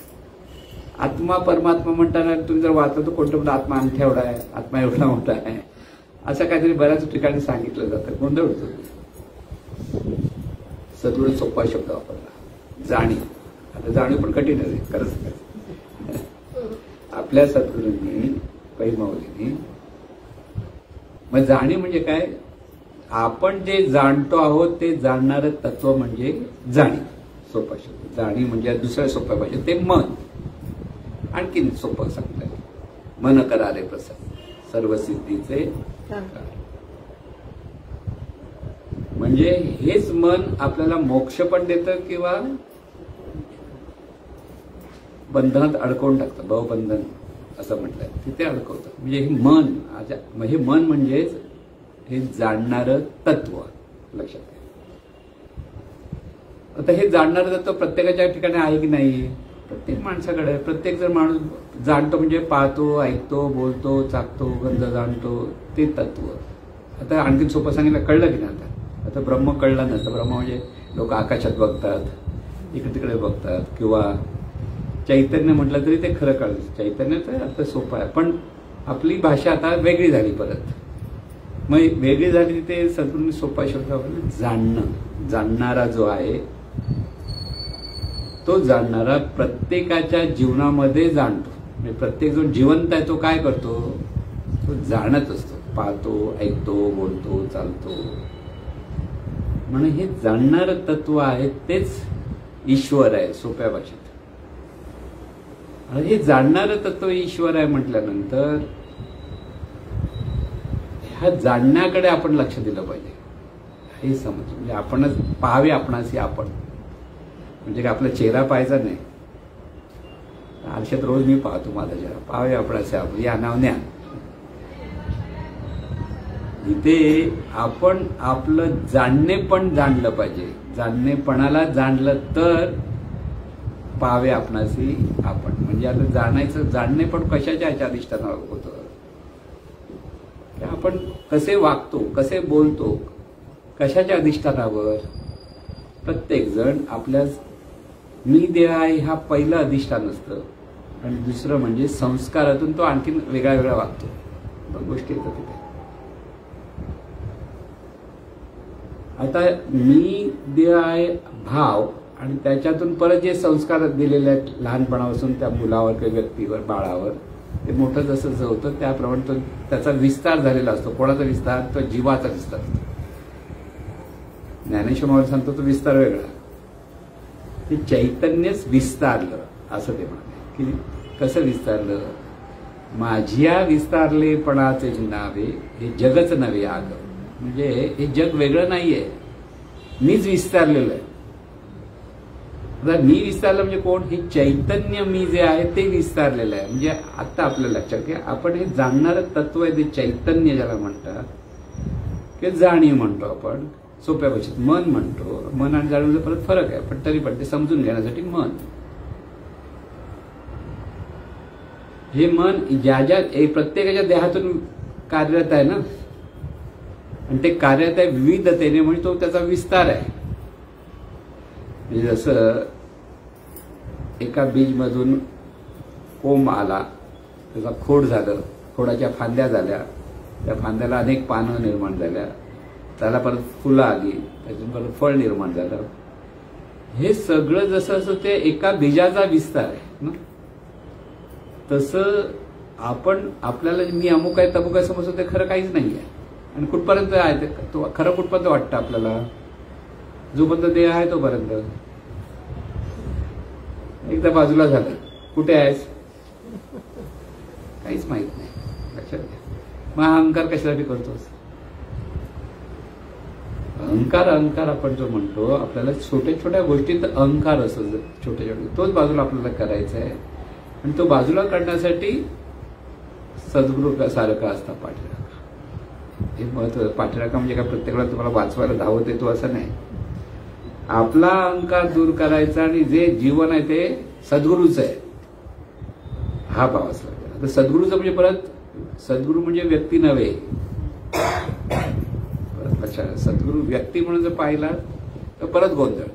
आत्मा परमात्मा म्हणताना तुम्ही जर वाचलं तर कोणतं आत्मा अंगठा एवढा आहे, आत्मा एवढा मोठा आहे, असं काहीतरी बऱ्याच ठिकाणी सांगितलं जातं. गोंधळ होतो. सद्गुरू सोपा शब्द वापरला, जाणीव. आता जाणीव पण कठीण आहे खरंच. आपल्या सद्गुरूंनी, पैमावलींनी, मग जाणीव म्हणजे काय? आपण जे जाणतो आहोत ते जाणणारं तत्व म्हणजे जाणीव. सोपा शब्द जाणीव म्हणजे दुसऱ्या सोप्या पाहिजे ते मन. आणखीन सोपं सांगताय, मन करारे प्रसन्न सर्व सिद्धीचे. म्हणजे हेच मन आपल्याला मोक्ष पण देतं किंवा बंधनात अडकवून टाकतं. भवबंधन असं म्हटलंय, तिथे अडकवतं. म्हणजे हे मन, हे मन म्हणजेच हे जाणणारं तत्व. लक्षात घ्या. आता हे जाणणारं तत्व प्रत्येकाच्या ठिकाणी आहे की नाही? प्रत्येक माणसाकडे. प्रत्येक जण माणूस जाणतो म्हणजे पाहतो, ऐकतो, बोलतो, चाकतो, गंध जाणतो, ते तत्व. आता आणखीन सोपं सांगितलं, कळलं की नाही? आता ब्रह्म कळलं नसतं. ब्रह्म म्हणजे लोक आकाशात बघतात, इकडे तिकडे बघतात, किंवा चैतन्य म्हटलं तरी ते खरं कळलं. चैतन्याचा अर्थ सोपा आहे, पण आपली भाषा आता वेगळी झाली. परत मग वेगळी झाली, ते सद्गुरूंनी सोपा शब्द वापरला, जाणणं. जाणणारा जो आहे तो जाणणारा प्रत्येकाच्या जीवनामध्ये जाणतो. म्हणजे प्रत्येक जो जिवंत आहे तो काय करतो? तो जाणत असतो, पाहतो, ऐकतो, बोलतो, चालतो. म्हणून हे जाणणारं तत्व आहे तेच ईश्वर आहे सोप्या भाषेत. हे जाणणारं तत्व ईश्वर आहे म्हटल्यानंतर ह्या जाणण्याकडे आपण लक्ष दिलं पाहिजे. हे समज म्हणजे आपणच पाहावे आपणास. आपण म्हणजे आपला चेहरा पाहायचा नाही. आरशात रोज मी पाहतो माझा चेहरा. पाहावे आपणास आपण या नावन्या. इथे आपण आपलं जाणणे पण जाणलं पाहिजे. जाणणेपणाला जाणलं तर पाहावे आपणासी आपण. म्हणजे आता जाणायचं, जाणणे पण कशाच्या ह्याच्या अधिष्ठानावर होतं? आपण कसे वागतो, कसे बोलतो, कशाच्या अधिष्ठानावर? प्रत्येक जण आपल्या मी देह आहे हा पहिलं अधिष्ठान असतं, आणि दुसरं म्हणजे संस्कारातून तो आणखीन वेगळा वेगळा वागतो. दोन गोष्टी येतात तिथे. आता मी देह आहे भाव, आणि त्याच्यातून परत जे संस्कार दिलेले आहेत लहानपणापासून त्या मुलावर किंवा व्यक्तीवर, बाळावर, ते मोठं जसं जसं होतं त्याप्रमाणे तो त्याचा विस्तार झालेला असतो. कोणाचा विस्तार? तो जीवाचा विस्तार असतो. ज्ञानेश्वर सांगतो तो विस्तार वेगळा. ते चैतन्यच विस्तारलं असं ते म्हणाले. की कसं विस्तारलं? माझ्या विस्तारलेपणाचे नावे हे जगच नव्हे आग. म्हणजे हे जग वेगळं नाहीये, मीच विस्तारलेलं आहे. आता मी विस्तारलं म्हणजे कोण? हे चैतन्य मी जे आहे ते विस्तारलेलं आहे. म्हणजे आता आपल्या लक्षात घ्या, आपण हे जाणणारं तत्व आहे, ते चैतन्य ज्याला म्हणतात, किंवा जाणीव म्हणतो आपण, सोप्या भाषेत मन म्हणतो. मन आणि जाणीवचा परत फरक आहे, पण तरी पण ते समजून घेण्यासाठी मन. हे मन ज्या प्रत्येकाच्या देहातून कार्यरत आहे ना, आणि ते कार्यरत आहे विविधतेने, म्हणजे तो त्याचा विस्तार आहे. म्हणजे जसं एका बीजमधून कोंब आला, त्याचा खोड झालं, खोडाच्या फांद्या झाल्या, त्या फांद्याला अनेक पानं निर्माण झाल्या, त्याला परत फुलं आली, त्यातून परत फळ निर्माण झालं. हे सगळं जसं असं ते एका बीजाचा विस्तार आहे ना, तसं आपण आपल्याला मी अमुक आहे तमुक आहे समजतो ते खरं काहीच नाही आहे. आणि कुठपर्यंत आहे ते, तो खरं कुठपर्यंत वाटतं आपल्याला, जोपर्यंत देह आहे तोपर्यंत. एकदा बाजूला झालं, कुठे आहेस काहीच माहित नाही. लक्षात घ्या. मग हा अहंकार कशासाठी करतोस? अहंकार आपण जो म्हणतो, आपल्याला छोट्या छोट्या गोष्टीत अहंकार असतो, छोट्या छोट्या, तोच बाजूला आपल्याला करायचा आहे. आणि तो बाजूला करण्यासाठी सद्गुरू सारखा असता पाठीराखा. हे महत्व. पाठीराखा म्हणजे काय प्रत्येकाला तुम्हाला वाचवायला धावत येतो असं नाही. आपला अहंकार दूर करायचा आणि जे जीवन आहे ते सद्गुरूच आहे, हा भाव असला. आता सद्गुरूचं म्हणजे परत सद्गुरू म्हणजे व्यक्ती नव्हे. अच्छा, सद्गुरू व्यक्ती म्हणून जर पाहिला तर परत गोंधळ.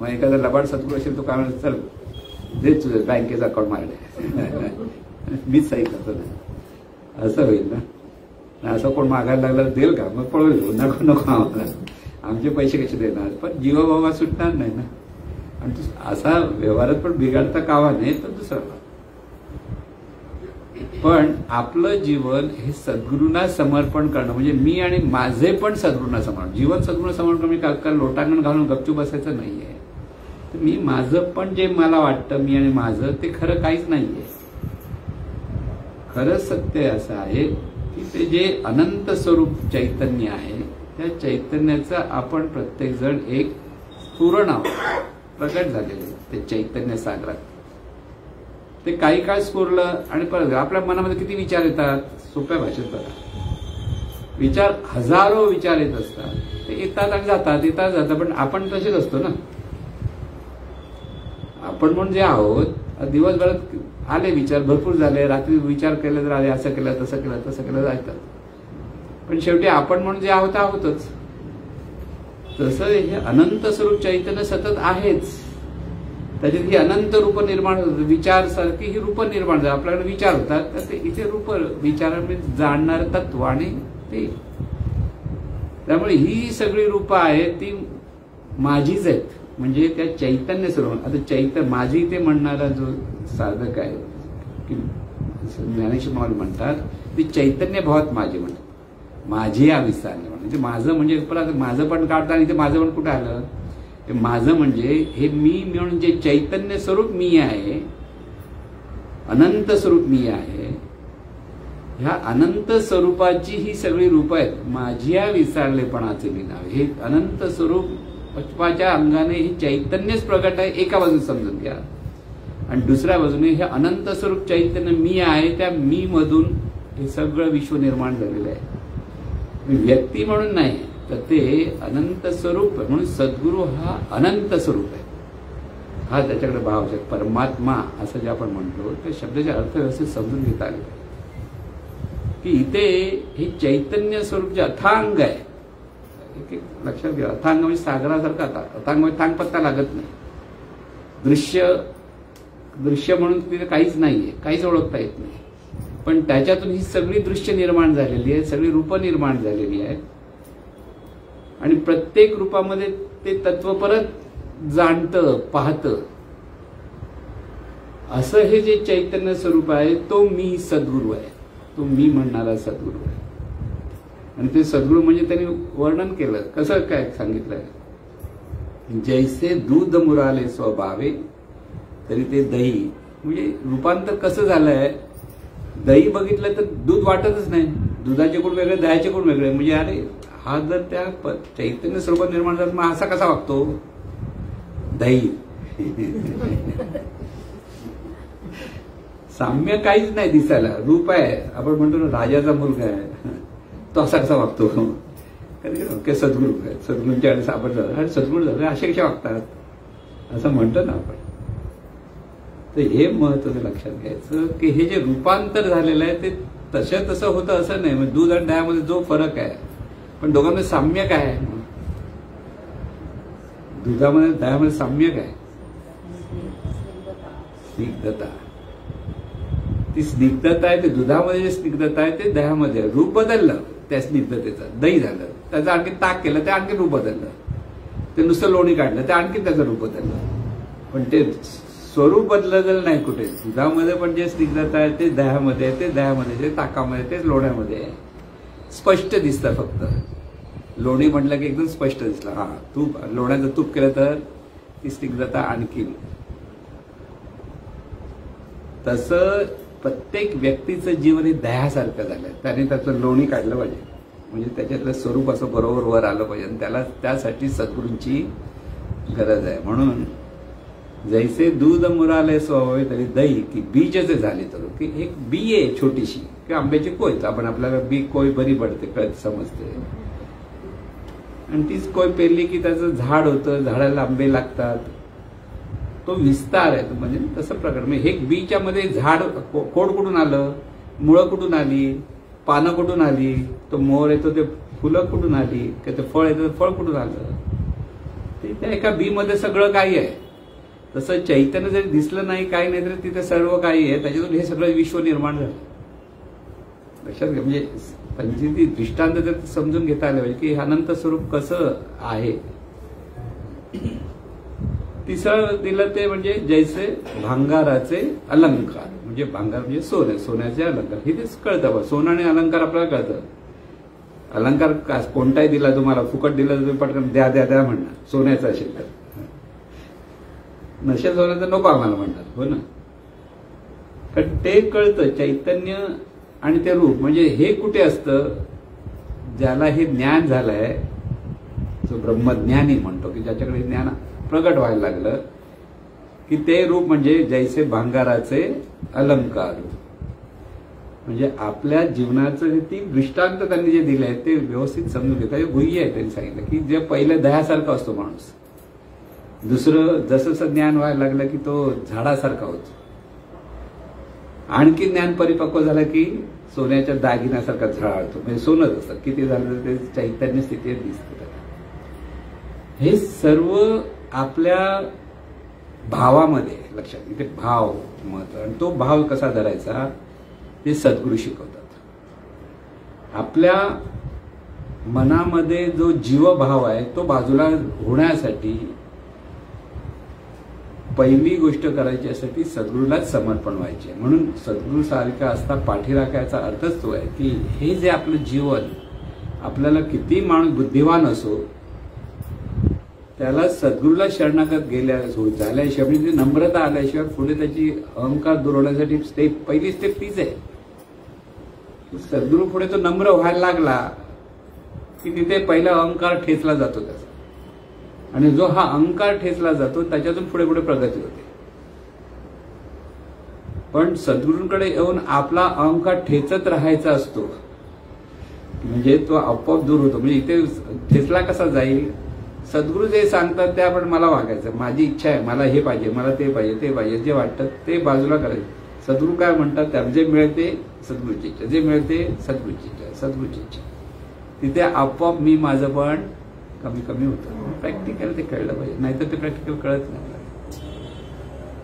मग एखादा लबाड सद्गुरू असेल तो काय म्हणत, चल दे तुझं बँकेचं अकाउंट मारले, मीच सही करतो ना, असं होईल ना. असं कोण मागायला लागला देईल का? मग पळवेल, नको नको आम्हाला, आमचे पैसे कसे देणार? पण जीवाभावा सुटणार नाही ना. आणि असा व्यवहारात पण बिघडता कामा नये. तर दुसरं पण आपलं जीवन हे सद्गुरूंना समर्पण करणं, म्हणजे मी आणि माझे पण सद्गुरूंना समर्पण. जीवन सद्गुरूंना समर्पण म्हणजे काल लोटांगण घालून गपचूप बसायचं नाहीये. तर मी माझं पण जे मला वाटतं मी आणि माझं ते खरं काहीच नाहीये. खरं सत्य असं आहे की ते जे अनंत स्वरूप चैतन्य आहे, त्या चैतन्याचं आपण प्रत्येक जण एक स्फुरण आहोत, प्रकट झालेले ते चैतन्य सागरात. ते काही काळ स्फुरलं आणि परत आपल्या मनामध्ये किती विचार येतात. सोप्या भाषेत बघा, विचार हजारो विचार येत असतात. ते येतात आणि जातात, येतात जातात, पण आपण तसेच असतो ना. आपण म्हणजे आहोत, दिवसभरात आले विचार, भरपूर झाले, रात्री विचार केले तर आले, असं केलं तसं केलं तसं केलं जातात. पण शेवटी आपण म्हणून जे आहोत आहोतच. तसं हे अनंत स्वरूप चैतन्य सतत आहेच. त्याच्यात ही अनंत रूप निर्माण होतात. विचार सारखी ही रूप निर्माण होतात. आपल्याकडे विचार होतात, तर ते इथे रूप विचारांमध्ये जाणणारं तत्व आणि ते. त्यामुळे ही सगळी रूपं आहेत ती माझीच आहेत. म्हणजे त्या चैतन्य स्वरूप. आता माझी ते म्हणणारा जो साधक आहे की ज्ञानेश्वर माऊली म्हणतात, ती चैतन्य भावात माझी म्हणतात. माझी या विसरले म्हणजे माझं म्हणजे परत माझं पण काढतं आणि ते माझं पण कुठं आलं. ते माझं म्हणजे हे मी म्हणून जे चैतन्य स्वरूप मी आहे, अनंत स्वरूप मी आहे. ह्या अनंत स्वरूपाची ही सगळी रूप आहेत. माझी या विसरलेपणाचे मी नाव. हे अनंत स्वरूप पचपाच्या अंगाने हे चैतन्यच प्रगट आहे, एका बाजूने समजून घ्या. आणि दुसऱ्या बाजूने हे अनंत स्वरूप चैतन्य मी आहे, त्या मी मधून हे सगळं विश्व निर्माण झालेलं आहे. व्यक्ती म्हणून नाही, तर ते अनंत स्वरूप आहे. म्हणून सद्गुरू हा अनंत स्वरूप आहे. हा त्याच्याकडे भाव आहे. परमात्मा असं जे आपण म्हणतो त्या शब्दाचे अर्थ व्यवस्थित समजून घेता आले की इथे हे चैतन्य स्वरूप जे अथांग आहे. लक्षात घ्या, अथांग म्हणजे सागरासारखा. अथांग म्हणजे थांग पत्ता लागत नाही. दृश्य म्हणून तिथे काहीच नाहीये, काहीच ओळखता येत नाही. पण त्याच्यातून ही सगळी दृश्य निर्माण झालेली आहे, सगळी रूपं निर्माण झालेली आहेत. आणि प्रत्येक रूपामध्ये ते तत्व परत जाणतं, पाहतं. असं हे जे चैतन्य स्वरूप आहे तो मी सद्गुरू आहे. तो मी म्हणणारा सद्गुरू आहे. आणि ते सद्गुरू म्हणजे त्यांनी वर्णन केलं. कसं काय सांगितलंय, जैसे दूध मुराले स्वभावे तरी ते दही. म्हणजे रूपांतर कसं झालंय, दही बघितलं तर दूध वाटतच नाही. दुधाचे गुण वेगळे, दह्याचे गुण वेगळे. म्हणजे अरे हा जर त्या चैतन्य स्वरूपात निर्माण झाला मग असा कसा वागतो दही. साम्य काहीच नाही दिसायला. रूप आहे, आपण म्हणतो ना राजाचा मुलगा आहे, तो असा कसा वागतो, कधी सद्गुरू सद्गुरूंच्याकडे सापडलं आणि सद्गुरू झालं असे कशा वागतात असं म्हणतो ना आपण. तर हे महत्वाचं लक्षात घ्यायचं की हे जे रूपांतर झालेलं आहे ते तसं होतं असं नाही. म्हणजे दूध आणि दह्यामध्ये जो फरक आहे, पण दोघांमध्ये साम्य काय आहे? दुधामध्ये दह्यामध्ये साम्य काय? स्निग्धता. ती स्निग्धता आहे, ते दुधामध्ये जे स्निग्धता आहे ते दह्यामध्ये. रूप बदललं त्या स्निग्धतेचं, दही झालं, त्याचं आणखी ताक केलं, ते आणखी रूप बदललं. ते नुसतं लोणी काढलं, ते आणखी त्याचं रूप बदललं. पण ते स्वरूप बदललेलं नाही कुठे. दुधामध्ये पण जे स्निग्धता आहे ते दह्यामध्ये, ते दह्यामध्ये, ते ताकामध्ये, ते लोण्यामध्ये आहे. स्पष्ट दिसतं फक्त. लोणी म्हटलं की एकदम स्पष्ट दिसलं. हा, तूप, लोण्याचं तूप केलं तर ती स्निग्धता आणखी. तसं प्रत्येक व्यक्तीचं जीवन हे दह्यासारखं झालंय. त्याने त्याचं लोणी काढलं पाहिजे, म्हणजे त्याच्यातलं स्वरूप असं बरोबर वर आलं पाहिजे. आणि त्याला त्यासाठी सद्गुरूंची गरज आहे. म्हणून जैसे दूध मुराले स्वभावे तरी दही, की बीजचे झाले तर, की एक बी आहे छोटीशी, की आंब्याची कोय. आपण आपल्याला बी कोय बरी पडते, कळत समजते. आणि तीच कोय पेरली की त्याचं झाड होतं, झाडाला आंबे लागतात. तो विस्तार आहे. म्हणजे तसं प्रकार. म्हणजे हे बीच्या मध्ये झाड खोड कुठून आलं, मुळं कुठून आली, पानं कुठून आली, तो मोर येतो ते फुलं कुठून आली, की ते फळ येतं फळ कुठून आलं. ते त्या एका बी मध्ये सगळं काही आहे. तसं चैतन्य जरी दिसलं नाही, काही नाही, तर तिथे सर्व काही आहे. त्याच्यातून हे सगळं विश्व निर्माण झालं. लक्षात घ्या. म्हणजे पंचवीस दृष्टांत जर समजून घेता आले पाहिजे की अनंत स्वरूप कसं आहे. तिसरं दिलं ते म्हणजे जैसे भांगाराचे अलंकार. म्हणजे भांगार म्हणजे सोने, सोन्याचे अलंकार. हे तेच कळतं. सोनं आणि अलंकार आपल्याला कळतं. अलंकार कोणताही दिला तुम्हाला, फुकट दिला तर तुम्ही पटकन द्या द्या द्या म्हणणार. सोन्याचा असेल तर. नशेल सोन्याचं नको आम्हाला म्हणतात, हो ना. कारण ते कळतं चैतन्य आणि ते रूप. म्हणजे हे कुठे असतं, ज्याला हे ज्ञान झालंय, जो ब्रह्मज्ञानी म्हणतो, की ज्याच्याकडे ज्ञान प्रगट व्हायला लागलं, की ते रूप म्हणजे जैसे भांगाराचे अलंकार. म्हणजे आपल्या जीवनाचं ती दृष्टांत त्यांनी जे दिलंय ते व्यवस्थित समजून घेतात. हे गुह्य आहे. त्यांनी सांगितलं की जे पहिलं दह्यासारखं असतो माणूस, दुसरं जसं ज्ञान व्हायला लागलं की तो झाडासारखा होतो. आणखी ज्ञान परिपक्व झालं की सोन्याच्या दागिन्यासारखा झळाळतो. म्हणजे सोनंच असतं. किती झालं ते चैतन्य स्थितीत दिसतं. हे सर्व आपल्या भावामध्ये लक्षात. इथे भाव महत्व. आणि तो भाव कसा धरायचा ते सद्गुरू शिकवतात. आपल्या मनामध्ये जो जीवभाव आहे तो बाजूला होण्यासाठी पहिली गोष्ट करायची असते सद्गुरूलाच समर्पण व्हायचे. म्हणून सद्गुरू सारखा असता पाठीराखायचा अर्थच तो आहे की हे जे आपलं जीवन, आपल्याला किती माणूस बुद्धिवान असो, त्याला सद्गुरूला शरणागत झाल्याशिवाय, म्हणजे नम्रता आल्याशिवाय पुढे त्याची अहंकार दूर होण्यासाठी पहिली स्टेप तीच आहे. सद्गुरू पुढे तो नम्र व्हायला लागला की तिथे पहिला अहंकार ठेचला जातो त्याचा. आणि जो हा अहंकार ठेचला जातो त्याच्यातून पुढे पुढे प्रगती होते. पण सद्गुरूंकडे येऊन आपला अहंकार ठेचत राहायचा असतो, म्हणजे तो आपोआप दूर होतो. म्हणजे इथे ठेचला कसा जाईल, सद्गुरू जे सांगतात त्या पण मला वागायचं, माझी इच्छा आहे, मला हे पाहिजे, मला ते पाहिजे, ते पाहिजे, जे वाटतं ते बाजूला करायचं. सद्गुरू काय म्हणतात त्या जे मिळते सद्गुरूची इच्छा, जे मिळते सद्गुरूची इच्छा, सद्गुरूची इच्छा. तिथे आपोआप मी माझं पण कमी कमी होतं. प्रॅक्टिकल ते कळलं पाहिजे, नाहीतर ते प्रॅक्टिकल कळत नाही.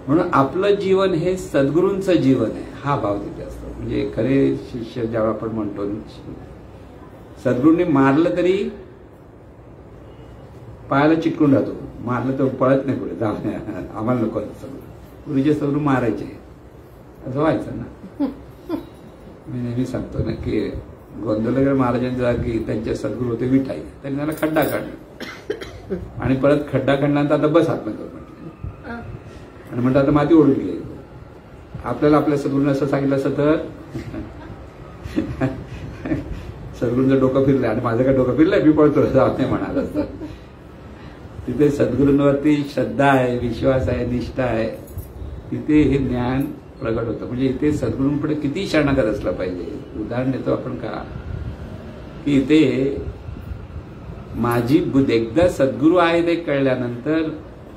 म्हणून आपलं जीवन हे सद्गुरूंचं जीवन आहे हा भाव तिथे असतो. म्हणजे खरे शिष्य जेव्हा आपण म्हणतो सद्गुरूंनी मारलं तरी पायाला चिटकून राहतो, मारलं तर पळत नाही पुढे, जाऊ नाही आम्हाला नको सगळं. पूर्वीचे सद्गुरू मारायचे असं व्हायचं ना. मी नेहमी सांगतो ना की गोंदवलेकर महाराजांच्या जागी त्यांचे सद्गुरू होते विठाई. त्यांनी त्याला खड्डा काढला आणि परत खड्डा काढल्यानंतर आता बस हात नका म्हटलं आणि म्हणतात आता माती ओढून गेली. आपल्याला आपल्या सद्गुरूने असं सांगितलं असं तर सद्गुरूंचं डोकं फिरलं आणि माझं काय डोकं फिरलंय मी पळतो जात नाही म्हणाल असतं. तिथे सद्गुरूंवरती श्रद्धा आहे, विश्वास आहे, निष्ठा आहे, तिथे हे ज्ञान प्रगट होतं. म्हणजे इथे सद्गुरूंपुढे किती शरणागत असलं पाहिजे. उदाहरण देतो आपण का, की ते माझी बुद्धी एकदा सद्गुरू आहे ते कळल्यानंतर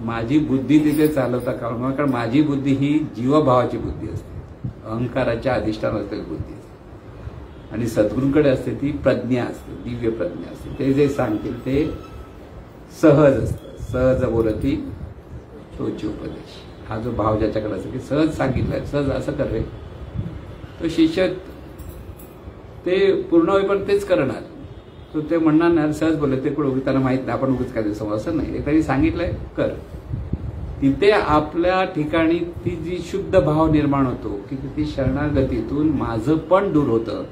माझी बुद्धी तिथे चालवता कामा, कारण माझी बुद्धी ही जीवभावाची बुद्धी असते, अहंकाराच्या अधिष्ठान असलेली बुद्धी असते, आणि सद्गुरूंकडे असते ती प्रज्ञा असते, दिव्य प्रज्ञा असते. ते जे सांगतील ते सहज असतं. सहज बोलती तोची उपदेश, हा जो भाव ज्याच्याकडे असतो की सहज सांगितलंय, सहज असं कर रे, तो शिष्य ते पूर्ण होईपर्यंत तेच करणार. तो ते म्हणणार नाही सहज बोलले, ते कुठं त्यांना माहित नाही आपण उगीच काय दिवस असं नाही, एखादी सांगितलंय कर. तिथे आपल्या ठिकाणी ती जी शुद्ध भाव निर्माण होतो की ती शरणागतीतून माझं पण दूर होतं,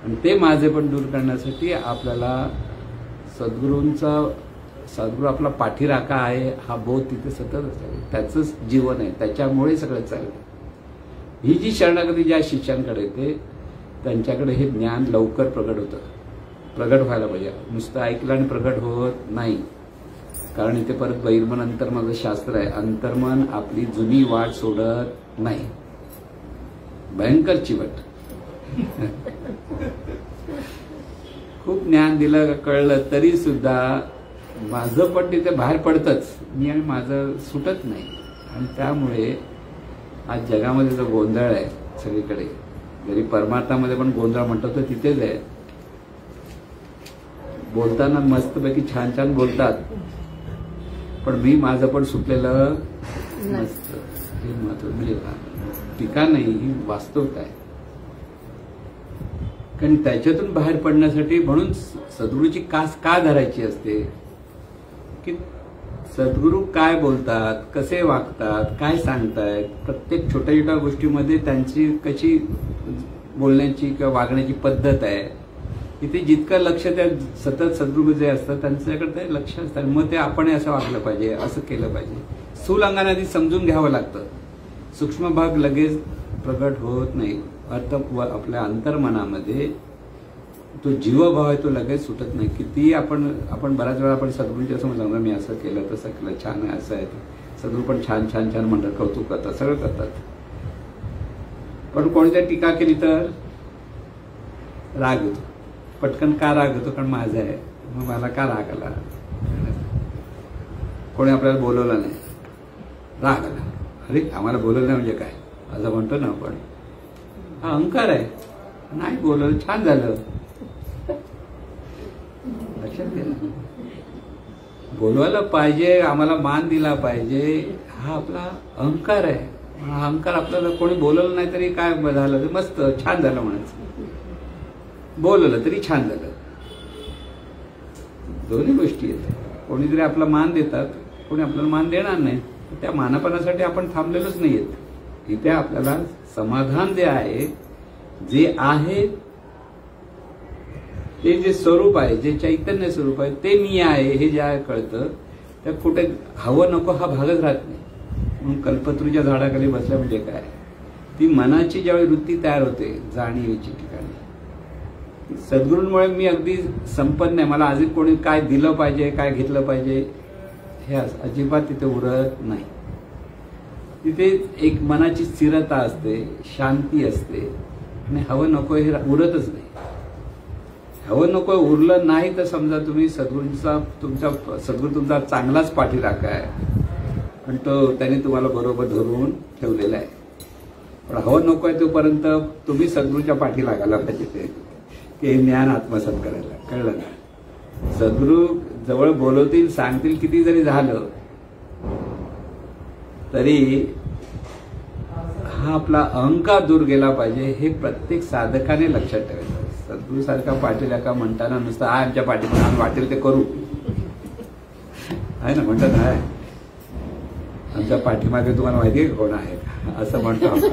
आणि ते माझे पण दूर करण्यासाठी आपल्याला सद्गुरू आपला पाठीराखा आहे हा बोध तिथे सतत असावा. त्याचंच जीवन आहे, त्याच्यामुळे सगळं चाललं. ही जी शरणागती ज्या शिष्यांकडे येते त्यांच्याकडे हे ज्ञान लवकर प्रगट होतं, प्रगट व्हायला पाहिजे. नुसतं ऐकलं आणि प्रगट होत नाही, कारण इथे परत बहिर्मन अंतर्मनाचं शास्त्र आहे. अंतर्मन आपली जुनी वाट सोडत नाही, भयंकर चिवट. खूप ज्ञान दिलं कळलं तरी सुद्धा माझं पण तिथे बाहेर पडतंच, मी आणि माझं सुटत नाही. आणि त्यामुळे आज जगामध्ये जो गोंधळ आहे सगळीकडे, जरी परमार्थामध्ये पण गोंधळ म्हणतो तर तिथेच आहे. बोलताना मस्तपैकी छान छान बोलतात, पण मी माझं पण सुटलेलं नसतं. हे महत्व म्हणजे टीका नाही, ही वास्तवता आहे. कारण त्याच्यातून बाहेर पडण्यासाठी म्हणून सद्गुरूची कास का धरायची असते की सद्गुरू काय बोलतात, कसे वागतात, काय सांगतायत, प्रत्येक छोट्या छोट्या गोष्टीमध्ये त्यांची कशी बोलण्याची किंवा वागण्याची पद्धत आहे, इथे जितकं लक्ष त्या सतत सद्गुरू जे असतात त्यांच्याकडे ते लक्ष असतात. मग ते आपण असं वागलं पाहिजे, असं केलं पाहिजे. स्थूल अंगाने आधी समजून घ्यावं लागतं, सूक्ष्म भाग लगेच प्रगट होत नाही. अर्थ आपल्या अंतर्मनामध्ये तो जीवभाव आहे तो लगेच सुटत नाही. किती आपण बऱ्याच वेळा आपण सद्गुरूंच्या समोर सांगतो मी असं केलं तसं केलं, छान आहे, असं आहे. सद्गुरू पण छान छान छान म्हणतात, कौतुक करतात, सगळं करतात. पण कोणत्या टीका केली तर राग येतो. पटकन का राग येतो? कारण माझं आहे, मग मला का राग आला? कोणी आपल्याला बोलवलं नाही, राग आला. अरे आम्हाला बोलवलं नाही म्हणजे काय असं म्हणतो ना आपण, हा अहंकार आहे. नाही बोलवलं, छान झालं, लक्षात घ्या. बोलवायला पाहिजे, आम्हाला मान दिला पाहिजे, हा आपला अहंकार आहे. हा अहंकार आपल्याला कोणी बोलवलं नाही तरी काय झालं, मस्त छान झालं म्हणायचं, बोलवलं तरी छान झालं. दोन्ही गोष्टी आहेत. कोणीतरी आपला मान देतात, कोणी आपल्याला मान देणार नाही. त्या मानापणासाठी आपण थांबलेलोच नाहीयेत. इथे आपल्याला समाधान जे आहे, जे आहे ते जे स्वरूप आहे, जे चैतन्य स्वरूप आहे ते मी आहे हे ज्या कळतं, त्या कुठे हवं नको हा भागच राहत नाही. म्हणून कल्पतरूच्या झाडाखाली बसल्या म्हणजे काय, ती मनाची ज्यावेळी वृत्ती तयार होते जाणीवेची ठिकाणी, सद्गुरूंमुळे मी अगदी संपन्न आहे. मला अजून कोणी काय दिलं पाहिजे, काय घेतलं पाहिजे हे अजिबात तिथे उरत नाही. तिथे एक मनाची स्थिरता असते, शांती असते, आणि हवं नको हे उरतच नाही. हवं नको उरलं नाही तर समजा तुम्ही सद्गुरू तुमचा चांगलाच पाठीराखा आहे आणि तो त्याने तुम्हाला बरोबर धरून ठेवलेला आहे. पण हवं नको आहे तोपर्यंत तुम्ही सद्गुरूच्या पाठी लागायला पाहिजे ते ज्ञान आत्मसात करायला. कळलं ना? सद्गुरू जवळ बोलवतील, सांगतील, किती जरी झालं तरी हा आपला अहंकार दूर गेला पाहिजे हे प्रत्येक साधकाने लक्षात ठेवायचं. सद्गुरू सारखा पाठीराखा म्हणताना नुसतं आहे आमच्या पाठीमध्ये आम्ही वाटेल ते करू आहे ना, म्हणतात आहे आमच्या पाठीमागे तुम्हाला माहिती आहे कोण आहे असं म्हणतो आपण.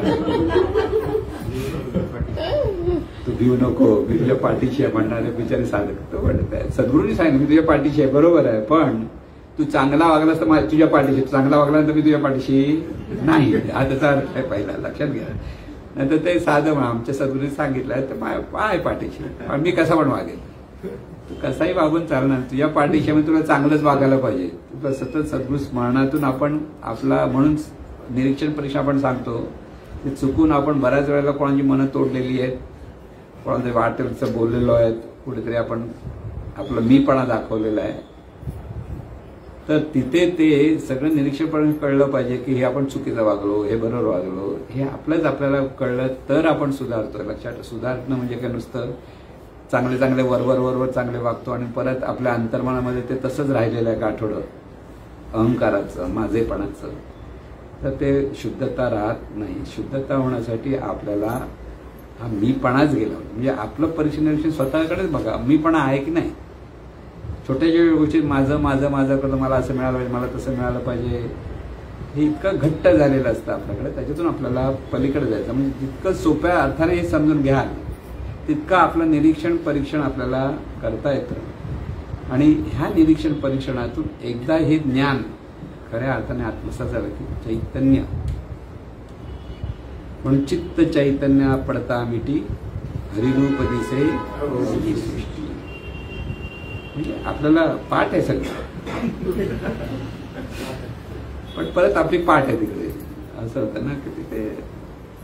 तू भिऊ नको, मी तुझ्या पाठीशी आहे म्हणणारे बिचारे साधक तो म्हणत आहे. सद्गुरूंनी सांगितलं मी तुझ्या पाठीशी आहे, बरोबर आहे, पण तू चांगला वागलास तर तुझ्या पाठीशी, चांगला वागला तर मी तुझ्या पाठीशी नाही. हा त्याचा अर्थ आहे पहिला, लक्षात घ्या. नंतर ते साधं आमच्या सद्गुरूंनी सांगितलं तर आहे पाठीशी, पण मी कसा पण वागेल. तू कसाही वागून चालणार, तुझ्या पाठीशी म्हणजे तुला चांगलंच वागायला पाहिजे. तुला सतत सद्गुरू स्मरणातून आपण आपला म्हणून निरीक्षण परीक्षा आपण सांगतो ते चुकून आपण बऱ्याच वेळेला कोणाची मनं तोडलेली आहेत, कोणातरी वाटेलचं बोललेलो आहे, कुठेतरी आपण आपलं मीपणा दाखवलेला आहे, तर तिथे ते सगळं निरीक्षण कळलं पाहिजे की हे आपण चुकीचं वागलो, हे बरोबर वागलो, हे आपल्याला कळलं तर आपण सुधारतोय. लक्षात, सुधारणं म्हणजे काय नुसतं चांगले चांगले वरवर चांगले वागतो आणि परत आपल्या अंतर्मनामध्ये ते तसंच राहिलेलं आहे गाठोडं अहंकाराचं, माझेपणाचं, तर ते शुद्धता राहत नाही. शुद्धता होण्यासाठी आपल्याला हा मीपणाच गेला, म्हणजे आपलं परिनिरीक्षण स्वतःकडेच बघा, मीपणा आहे की नाही. छोट्या छोट्या गोष्टीत माझं माझं माझं करतं, मला असं मिळालं पाहिजे, मला तसं मिळालं पाहिजे, हे इतकं घट्ट झालेलं असतं आपल्याकडे. त्याच्यातून आपल्याला पलीकडे जायचं, म्हणजे जितकं सोप्या अर्थाने हे समजून घ्याल तितकं आपलं निरीक्षण परीक्षण आपल्याला करता येतं. आणि ह्या निरीक्षण परीक्षणातून एकदा हे ज्ञान खऱ्या अर्थाने आत्मसात झालं की चैतन्य, म्हणून चित्त चैतन्य पडता मिटी हरिरूप दिसे ही सृष्टी. म्हणजे आपल्याला पाठ आहे सगळं, पण परत आपली पाठ आहे तिकडे, असं होतं ना की तिथे.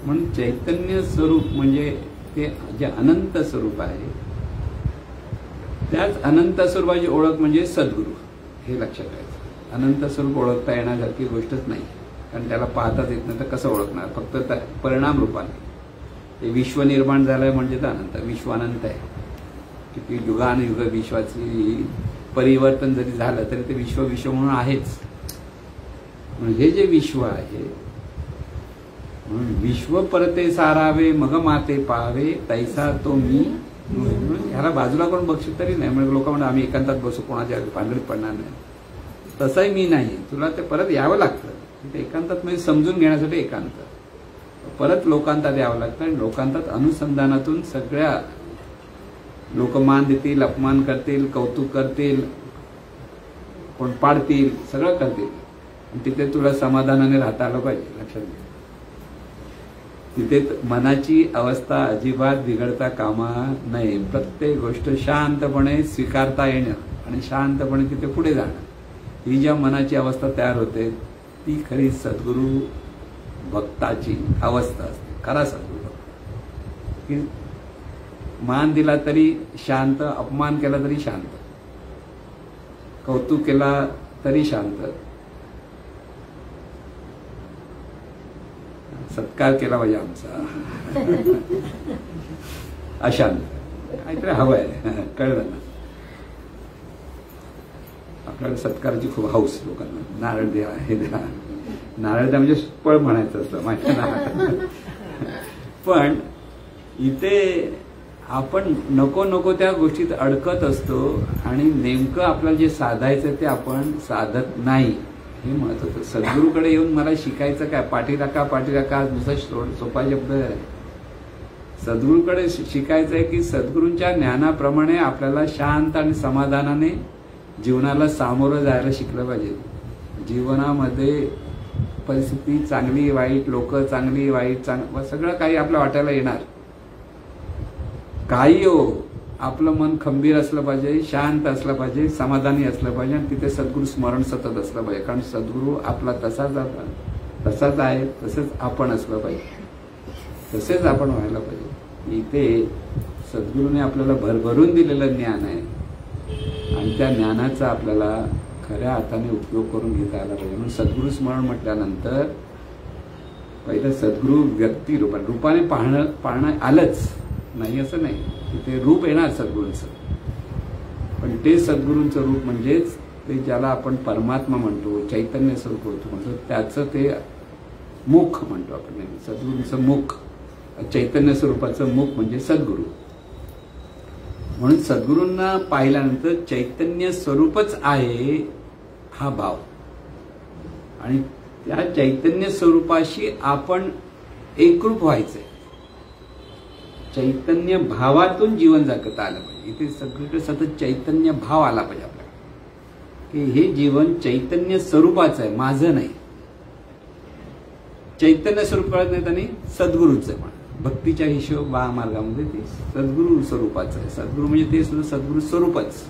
म्हणून चैतन्य स्वरूप म्हणजे ते जे अनंत स्वरूप आहे, त्याच अनंत स्वरूपाची ओळख म्हणजे सद्गुरू, हे लक्षात ठेवायचं. अनंत स्वरूप ओळखता येण्यासारखी गोष्टच नाही, कारण त्याला पाहताच येत नाही, तर कसं ओळखणार. फक्त परिणाम रूपाने ते विश्व निर्माण झालंय म्हणजे तर अनंत, विश्व अनंत आहे. किती युगानुयुग विश्वाची परिवर्तन जरी झालं तरी ते विश्व विश्व म्हणून आहेच. म्हणून हे जे विश्व आहे, म्हणून विश्व परते सारावे मग माते पाहावे तैसा तो मी. ह्याला बाजूला कोण बघशील तरी नाही, म्हणजे लोक म्हणतात आम्ही एकांतात बसू, कोणाच्या भानगडीत पडणार नाही. तसंही मी नाही, तुला ते परत यावं लागतं. ते एकांतात म्हणजे समजून घेण्यासाठी एकांत, परत लोकांतात यावं लागतं. आणि लोकांतात अनुसंधानातून सगळ्या लोक मान देतील, अपमान करतील, कौतुक करतील, कोण पाडतील, सगळं करतील. आणि तिथे तुला समाधानाने राहता आलं पाहिजे. लक्षात घ्या, तिथे मनाची अवस्था अजिबात बिघडता कामा नये. प्रत्येक गोष्ट शांतपणे स्वीकारता येणं आणि शांतपणे तिथे पुढे जाणं, ही ज्या मनाची अवस्था तयार होते ती खरी सद्गुरू भक्ताची अवस्था असते. खरा सद्गुरू भक्त की मान दिला तरी शांत, अपमान केला तरी शांत, कौतुक केला तरी शांत, सत्कार केला पाहिजे आमचा अशांत. काहीतरी हवंय, कळलं ना. आपल्याला सत्काराची खूप हौस लोकांना. नारळ द्या, हे द्या, नारळ द्या म्हणजे पळ म्हणायचं असतं माहिती ना. पण इथे आपण नको नको त्या गोष्टीत अडकत असतो आणि नेमकं आपल्याला जे साधायचं ते आपण साधत नाही, हे महत्वाचं. सद्गुरूकडे येऊन मला शिकायचं काय, पाठी राखा नुसता सोपा शब्द आहे. सद्गुरूकडे शिकायचं आहे की सद्गुरूंच्या ज्ञानाप्रमाणे आपल्याला शांत आणि समाधानाने जीवनाला सामोरं जायला शिकलं पाहिजे. जीवनामध्ये परिस्थिती चांगली वाईट, लोक चांगली वाईट, सगळं काही आपल्या वाट्याला येणार. काही हो, आपलं मन खंबीर असलं पाहिजे, शांत असलं पाहिजे, समाधानी असलं पाहिजे आणि तिथे सद्गुरू स्मरण सतत असलं पाहिजे. कारण सद्गुरू आपला तसाच आहे, तसंच आपण असलं पाहिजे, तसेच आपण व्हायला पाहिजे. इथे सद्गुरूने आपल्याला भरभरून दिलेलं ज्ञान आहे आणि त्या ज्ञानाचा आपल्याला खऱ्या अर्थाने उपयोग करून घेता आला पाहिजे. म्हणून सद्गुरू स्मरण म्हटल्यानंतर पहिलं सद्गुरू व्यक्ती रूपाने पाहणं आलंच नाही असं नाही, ते रूप येणार सद्गुरूंचं. पण ते सद्गुरूंचं रूप म्हणजेच ते ज्याला आपण परमात्मा म्हणतो, चैतन्य स्वरूप म्हणतो, त्याचं ते मुख म्हणतो आपण. सद्गुरूंचं मुख, चैतन्य स्वरूपाचं मुख म्हणजे सद्गुरू. म्हणून सद्गुरूंना पाहिल्यानंतर चैतन्य स्वरूपच आहे हा भाव, आणि त्या चैतन्य स्वरूपाशी आपण एकरूप व्हायचंय. चैतन्य भावातून जीवन जगता आलं पाहिजे. इथे सगळीकडे सतत चैतन्य भाव आला पाहिजे आपल्याला, की हे जीवन चैतन्य स्वरूपाचं आहे, माझं नाही. चैतन्य स्वरूप कळत नाही त्यांनी सद्गुरूचं पण भक्तीच्या हिशोब मार्गामध्ये ते सद्गुरू स्वरूपाचं आहे. सद्गुरू म्हणजे ते सुद्धा सद्गुरू स्वरूपच.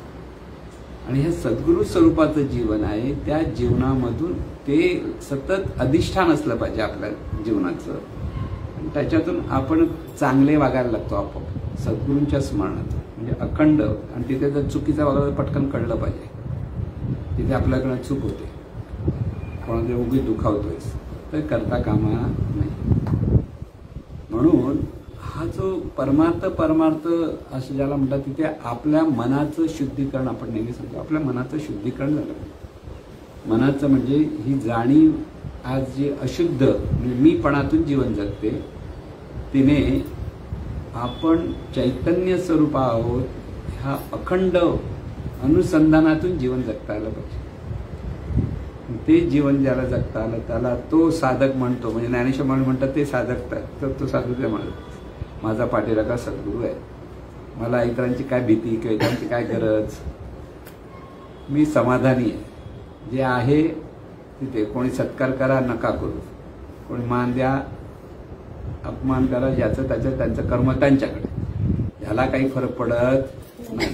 आणि हे सद्गुरू स्वरूपाचं जीवन आहे, त्या जीवनामधून ते सतत अधिष्ठान असलं पाहिजे आपल्या जीवनाचं. त्याच्यातून आपण चांगले वागायला लागतो आपोआप. सद्गुरूंच्या स्मरणात, म्हणजे अखंड. आणि तिथे जर चुकीचा वागला तर पटकन कळलं पाहिजे, तिथे आपल्याकडनं चूक होते, कोणाचे उगी दुखावतोयस, तर करता कामा नाही. म्हणून हा जो परमार्थ असं ज्याला म्हणतात, तिथे आपल्या मनाचं शुद्धीकरण, आपण नेहमी सांगतो आपल्या मनाचं शुद्धीकरण झालं पाहिजे. मनाचं म्हणजे ही जाणीव आज जी अशुद्ध म्हणजे मीपणातून जीवन जगते, तिने आपण चैतन्य स्वरूप आहोत ह्या अखंड अनुसंधानातून जीवन जगता आलं पाहिजे. ते जीवन ज्याला जगता आलं त्याला तो साधक म्हणतो. म्हणजे ज्ञानेश्वर माऊली म्हणतात ते साधक, तर तो साधू ते म्हणत माझा पाठीराखा सद्गुरू आहे, मला इतरांची काय भीती किंवा इतरांची काय गरज, मी समाधानी आहे. जे आहे तिथे कोणी सत्कार करा नका करू, कोणी मान द्या अपमान करा, ज्याचं त्यांचं कर्म त्यांच्याकडे, ह्याला काही फरक पडत नाही.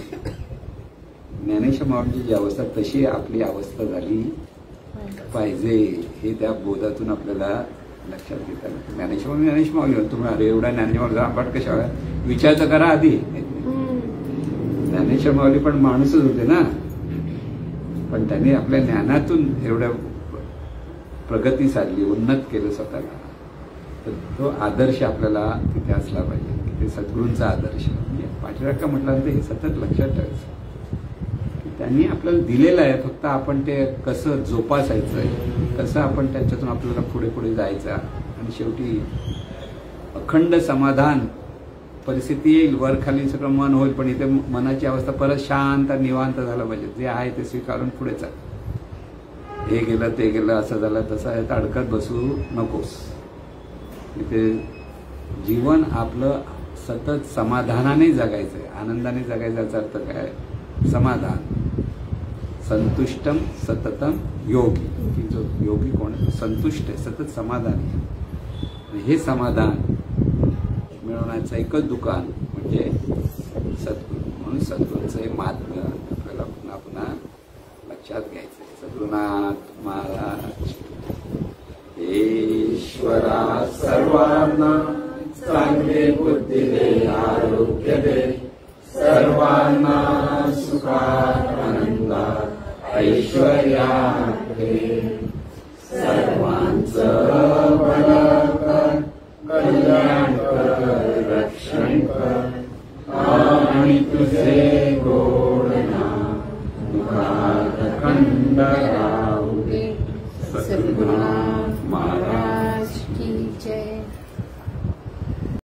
ज्ञानेश्वर माऊलींची जी अवस्था तशी आपली अवस्था झाली पाहिजे, हे त्या बोधातून आपल्याला लक्षात घेताना. ज्ञानेश्वर माऊली तुम्ही अरे एवढा ज्ञानेश्वर आपण कशा विचार तर करा आधी. ज्ञानेश्वर माऊली पण माणूसच होते ना, पण त्यांनी आपल्या ज्ञानातून एवढ्या प्रगती साधली, उन्नत केलं स्वतःला. तर तो आदर्श आपल्याला तिथे असला पाहिजे, की ते सद्गुरूंचा आदर्श. पाठीराखा म्हटल्यानंतर हे सतत लक्षात ठेवायचं की त्यांनी आपल्याला दिलेलं आहे, फक्त आपण ते कसं जोपासायचं, कसं आपण त्यांच्यातून आपल्याला पुढे पुढे जायचं. आणि शेवटी अखंड समाधान परिस्थिती येईल, वर खाली सगळं मन होईल, पण इथे मनाची अवस्था परत शांत निवांत झालं पाहिजे. जे आहे ते स्वीकारून पुढे चाल. हे गेलं ते गेलं, असं झालं तसं आहे, तर अडकत बसू नकोस. इथे जीवन आपलं सतत समाधानाने जगायचंय, आनंदाने जगायचा अर्थ काय, समाधान. संतुष्टम सततम योगी, की जो योगी कोण आहे संतुष्ट आहे, सतत समाधानी आहे. हे समाधान मिळवण्याचं एकच दुकान म्हणजे सद्गुरू. म्हणून सद्गुरूंचं हे महात्म्य आपल्याला पुन्हा पुन्हा लक्षात घ्यायचं. सद्गुरुनाथ महाराज ईश्वरा सर्वांना चांगली बुद्धी दे, आरोग्य दे, सर्वांना सुखात आनंदात ऐश्वर्यात दे, सर्वांचं भलं कर, कल्याण कर, रक्षण कर, आणि तुझे गोड नाम दुःखात अखंड राहू दे. सद्गुरुनाथ महाराज